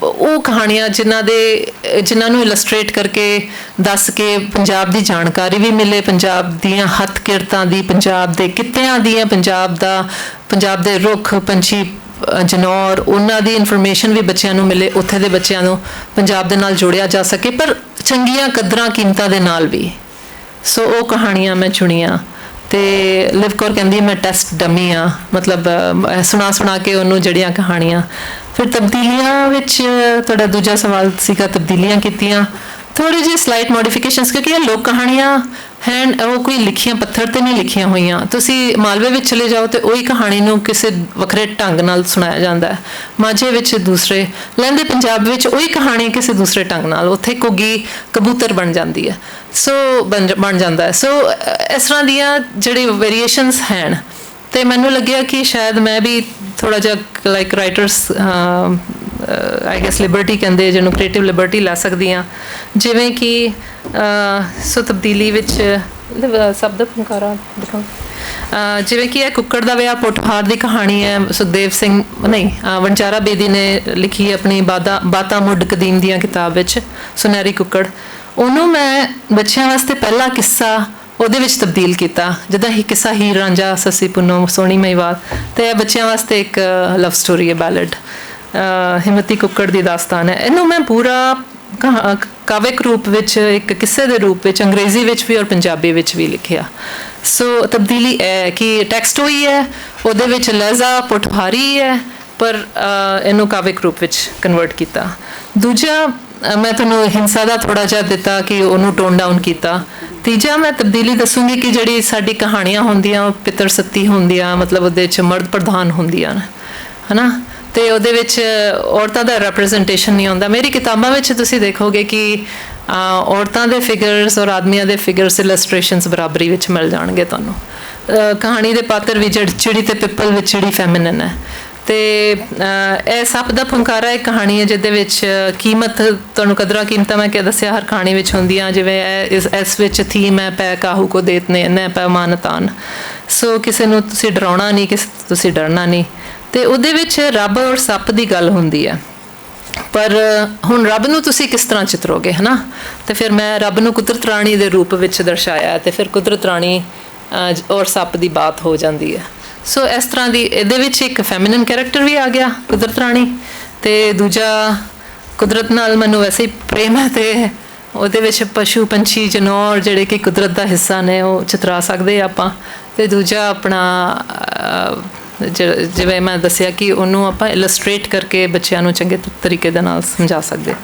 ਉਹ ਕਹਾਣੀਆਂ ਜਿਨ੍ਹਾਂ ਨੂੰ ਇਲਸਟ੍ਰੇਟ ਕਰਕੇ ਦੱਸ ਕੇ ਪੰਜਾਬ ਦੀ ਜਾਣਕਾਰੀ ਵੀ ਮਿਲੇ, ਪੰਜਾਬ ਦੀਆਂ ਹੱਥ ਕਿਰਤਾਂ ਦੀ, ਪੰਜਾਬ ਦੇ ਕਿੱਤਿਆਂ ਦੀਆਂ, ਪੰਜਾਬ ਦੇ ਰੁੱਖ ਪੰਛੀ ਜਨੌਰ, ਉਹਨਾਂ ਦੀ ਇਨਫੋਰਮੇਸ਼ਨ ਵੀ ਬੱਚਿਆਂ ਨੂੰ ਮਿਲੇ, ਉੱਥੇ ਦੇ ਬੱਚਿਆਂ ਨੂੰ ਪੰਜਾਬ ਦੇ ਨਾਲ ਜੋੜਿਆ ਜਾ ਸਕੇ, ਪਰ ਚੰਗੀਆਂ ਕਦਰਾਂ ਕੀਮਤਾਂ ਦੇ ਨਾਲ ਵੀ। ਸੋ ਉਹ ਕਹਾਣੀਆਂ ਮੈਂ ਚੁਣੀਆਂ। ਤੇ ਲਿਵ ਕੌਰ ਕਹਿੰਦੀ ਮੈਂ ਟੈਸਟ ਡਮੀ ਆ, ਮਤਲਬ ਸੁਣਾ ਕੇ ਉਹਨੂੰ ਜਿਹੜੀਆਂ ਕਹਾਣੀਆਂ। ਫਿਰ ਤਬਦੀਲੀਆਂ ਵਿੱਚ ਤੁਹਾਡਾ ਦੂਜਾ ਸਵਾਲ ਸੀਗਾ, ਤਬਦੀਲੀਆਂ ਕੀਤੀਆਂ ਥੋੜ੍ਹੀ ਜਿਹੀ ਸਲਾਈਟ ਮੋਡੀਫਿਕੇਸ਼ਨਸ, ਕਿਉਂਕਿ ਇਹ ਲੋਕ ਕਹਾਣੀਆਂ ਹਨ, ਉਹ ਕੋਈ ਲਿਖੀਆਂ ਪੱਥਰ 'ਤੇ ਨਹੀਂ ਲਿਖੀਆਂ ਹੋਈਆਂ। ਤੁਸੀਂ ਮਾਲਵੇ ਵਿੱਚ ਚਲੇ ਜਾਓ ਤੇ ਉਹੀ ਕਹਾਣੀ ਨੂੰ ਕਿਸੇ ਵੱਖਰੇ ਢੰਗ ਨਾਲ ਸੁਣਾਇਆ ਜਾਂਦਾ ਹੈ, ਮਾਝੇ ਵਿੱਚ ਦੂਸਰੇ, ਲਹਿੰਦੇ ਪੰਜਾਬ ਵਿੱਚ ਉਹੀ ਕਹਾਣੀ ਕਿਸੇ ਦੂਸਰੇ ਢੰਗ ਨਾਲ, ਉੱਥੇ ਘੁੱਗੀ ਕਬੂਤਰ ਬਣ ਜਾਂਦੀ ਹੈ, ਸੋ ਬਣ ਜਾਂਦਾ ਹੈ। ਸੋ ਇਸ ਤਰ੍ਹਾਂ ਦੀਆਂ ਜਿਹੜੀ ਵੇਰੀਏਸ਼ਨਸ ਹਨ। ਅਤੇ ਮੈਨੂੰ ਲੱਗਿਆ ਕਿ ਸ਼ਾਇਦ ਮੈਂ ਵੀ ਥੋੜ੍ਹਾ ਜਿਹਾ like writers I guess liberty ਕਹਿੰਦੇ, ਜਿਹਨੂੰ ਕ੍ਰੀਏਟਿਵ ਲਿਬਰਟੀ ਲੈ ਸਕਦੀ ਹਾਂ। ਜਿਵੇਂ ਕਿ ਸੋ ਤਬਦੀਲੀ ਵਿੱਚ ਸ਼ਬਦ ਫੁੰਕਾਰਾ ਦਿਖਾਓ, ਜਿਵੇਂ ਕਿ ਇਹ ਕੁੱਕੜ ਦਾ ਵਿਆਹ ਪੋਠਹਾਰ ਦੀ ਕਹਾਣੀ ਹੈ, ਸੁਖਦੇਵ ਸਿੰਘ ਵਣਜਾਰਾ ਬੇਦੀ ਨੇ ਲਿਖੀ ਆਪਣੀ ਬਾਤਾਂ ਮੁੱਢ ਕਦੀਮ ਦੀਆਂ ਕਿਤਾਬ ਵਿੱਚ, ਸੁਨਹਿਰੀ ਕੁੱਕੜ। ਉਹਨੂੰ ਮੈਂ ਬੱਚਿਆਂ ਵਾਸਤੇ ਪਹਿਲਾ ਕਿੱਸਾ ਉਹਦੇ ਵਿੱਚ ਤਬਦੀਲ ਕੀਤਾ, ਜਿੱਦਾਂ ਹੀ ਕਿੱਸਾ ਹੀਰ ਰਾਂਝਾ, ਸੱਸੀ ਪੁੰਨੋ, ਸੋਹਣੀ ਮਹੀਵਾਲ, ਅਤੇ ਇਹ ਬੱਚਿਆਂ ਵਾਸਤੇ ਇੱਕ ਲਵ ਸਟੋਰੀ ਹੈ, ਬੈਲਡ, ਹਿੰਮਤੀ ਕੁੱਕੜ ਦੀ ਦਾਸਤਾਨ ਹੈ। ਇਹਨੂੰ ਮੈਂ ਪੂਰਾ ਕਾਵਿਕ ਰੂਪ ਵਿੱਚ, ਇੱਕ ਕਿੱਸੇ ਦੇ ਰੂਪ ਵਿੱਚ, ਅੰਗਰੇਜ਼ੀ ਵਿੱਚ ਵੀ ਔਰ ਪੰਜਾਬੀ ਵਿੱਚ ਵੀ ਲਿਖਿਆ। ਸੋ ਤਬਦੀਲੀ ਇਹ ਕਿ ਟੈਕਸਟ ਉਹੀ ਹੈ, ਉਹਦੇ ਵਿੱਚ ਲਹਿਜ਼ਾ ਪੋਠਹਾਰੀ ਹੈ, ਪਰ ਇਹਨੂੰ ਕਾਵਿਕ ਰੂਪ ਵਿੱਚ ਕਨਵਰਟ ਕੀਤਾ। ਦੂਜਾ ਮੈਂ ਤੁਹਾਨੂੰ ਹਿੰਸਾ ਦਾ ਥੋੜ੍ਹਾ ਜਿਹਾ ਦਿੱਤਾ ਕਿ ਉਹਨੂੰ ਟੋਨ ਡਾਊਨ ਕੀਤਾ। ਤੀਜਾ ਮੈਂ ਤਬਦੀਲੀ ਦੱਸੂਗੀ ਕਿ ਜਿਹੜੀ ਸਾਡੀ ਕਹਾਣੀਆਂ ਹੁੰਦੀਆਂ ਉਹ ਪਿੱਤਰ ਸੱਤੀ ਹੁੰਦੀਆਂ, ਮਤਲਬ ਉਹਦੇ 'ਚ ਮਰਦ ਪ੍ਰਧਾਨ ਹੁੰਦੀਆਂ ਨੇ, ਹੈ ਨਾ, ਅਤੇ ਉਹਦੇ ਵਿੱਚ ਔਰਤਾਂ ਦਾ ਰੈਪਰਜੈਂਟੇਸ਼ਨ ਨਹੀਂ ਹੁੰਦਾ। ਮੇਰੀ ਕਿਤਾਬਾਂ ਵਿੱਚ ਤੁਸੀਂ ਦੇਖੋਗੇ ਕਿ ਔਰਤਾਂ ਦੇ ਫਿਗਰਸ ਔਰ ਆਦਮੀਆਂ ਦੇ ਫਿਗਰਸ ਇਲਸਟ੍ਰੇਸ਼ਨਸ ਬਰਾਬਰੀ ਵਿੱਚ ਮਿਲ ਜਾਣਗੇ ਤੁਹਾਨੂੰ। ਕਹਾਣੀ ਦੇ ਪਾਤਰ ਵੀ ਚਿੜੀ ਅਤੇ ਪਿੱਪਲ ਵਿੱਚ ਚਿੜੀ ਫੈਮਿਨਨ ਹੈ। ਅਤੇ ਇਹ ਸੱਪ ਦਾ ਫੁੰਕਾਰਾ ਇੱਕ ਕਹਾਣੀ ਹੈ ਜਿਹਦੇ ਵਿੱਚ ਕੀਮਤ, ਤੁਹਾਨੂੰ ਕਦਰਾਂ ਕੀਮਤਾਂ ਮੈਂ ਕਿਹਾ ਦੱਸਿਆ ਹਰ ਕਹਾਣੀ ਵਿੱਚ ਹੁੰਦੀਆਂ, ਜਿਵੇਂ ਇਸ ਵਿੱਚ ਥੀਮ ਹੈ ਪੈ ਕਾਹੂ ਕੋ ਦੇਤਨੇ ਨੈ ਪੈ ਮਾਨਤਾਨ। ਸੋ ਕਿਸੇ ਨੂੰ ਤੁਸੀਂ ਡਰਾਉਣਾ ਨਹੀਂ, ਕਿਸੇ ਤੋਂ ਤੁਸੀਂ ਡਰਨਾ ਨਹੀਂ। ਅਤੇ ਉਹਦੇ ਵਿੱਚ ਰੱਬ ਔਰ ਸੱਪ ਦੀ ਗੱਲ ਹੁੰਦੀ ਹੈ, ਪਰ ਹੁਣ ਰੱਬ ਨੂੰ ਤੁਸੀਂ ਕਿਸ ਤਰ੍ਹਾਂ ਚਿਤਰੋਗੇ, ਹੈ ਨਾ। ਅਤੇ ਫਿਰ ਮੈਂ ਰੱਬ ਨੂੰ ਕੁਦਰਤ ਰਾਣੀ ਦੇ ਰੂਪ ਵਿੱਚ ਦਰਸਾਇਆ, ਅਤੇ ਫਿਰ ਕੁਦਰਤ ਰਾਣੀ ਔਰ ਸੱਪ ਦੀ ਬਾਤ ਹੋ ਜਾਂਦੀ ਹੈ। ਸੋ ਇਸ ਤਰ੍ਹਾਂ ਦੀ ਇਹਦੇ ਵਿੱਚ ਇੱਕ ਫੈਮਿਨਨ ਕੈਰੈਕਟਰ ਵੀ ਆ ਗਿਆ, ਕੁਦਰਤ ਰਾਣੀ, ਅਤੇ ਦੂਜਾ ਕੁਦਰਤ ਨਾਲ ਮੈਨੂੰ ਵੈਸੇ ਹੀ ਪ੍ਰੇਮ ਹੈ, ਅਤੇ ਉਹਦੇ ਵਿੱਚ ਪਸ਼ੂ ਪੰਛੀ ਜਨੌਰ ਜਿਹੜੇ ਕਿ ਕੁਦਰਤ ਦਾ ਹਿੱਸਾ ਨੇ ਉਹ ਚਿਤਰਾ ਸਕਦੇ ਆਪਾਂ। ਅਤੇ ਦੂਜਾ ਆਪਣਾ ਜਿਵੇਂ ਮੈਂ ਦੱਸਿਆ ਕਿ ਉਹਨੂੰ ਆਪਾਂ ਇਲਸਟ੍ਰੇਟ ਕਰਕੇ ਬੱਚਿਆਂ ਨੂੰ ਚੰਗੇ ਤਰੀਕੇ ਦੇ ਨਾਲ ਸਮਝਾ ਸਕਦੇ।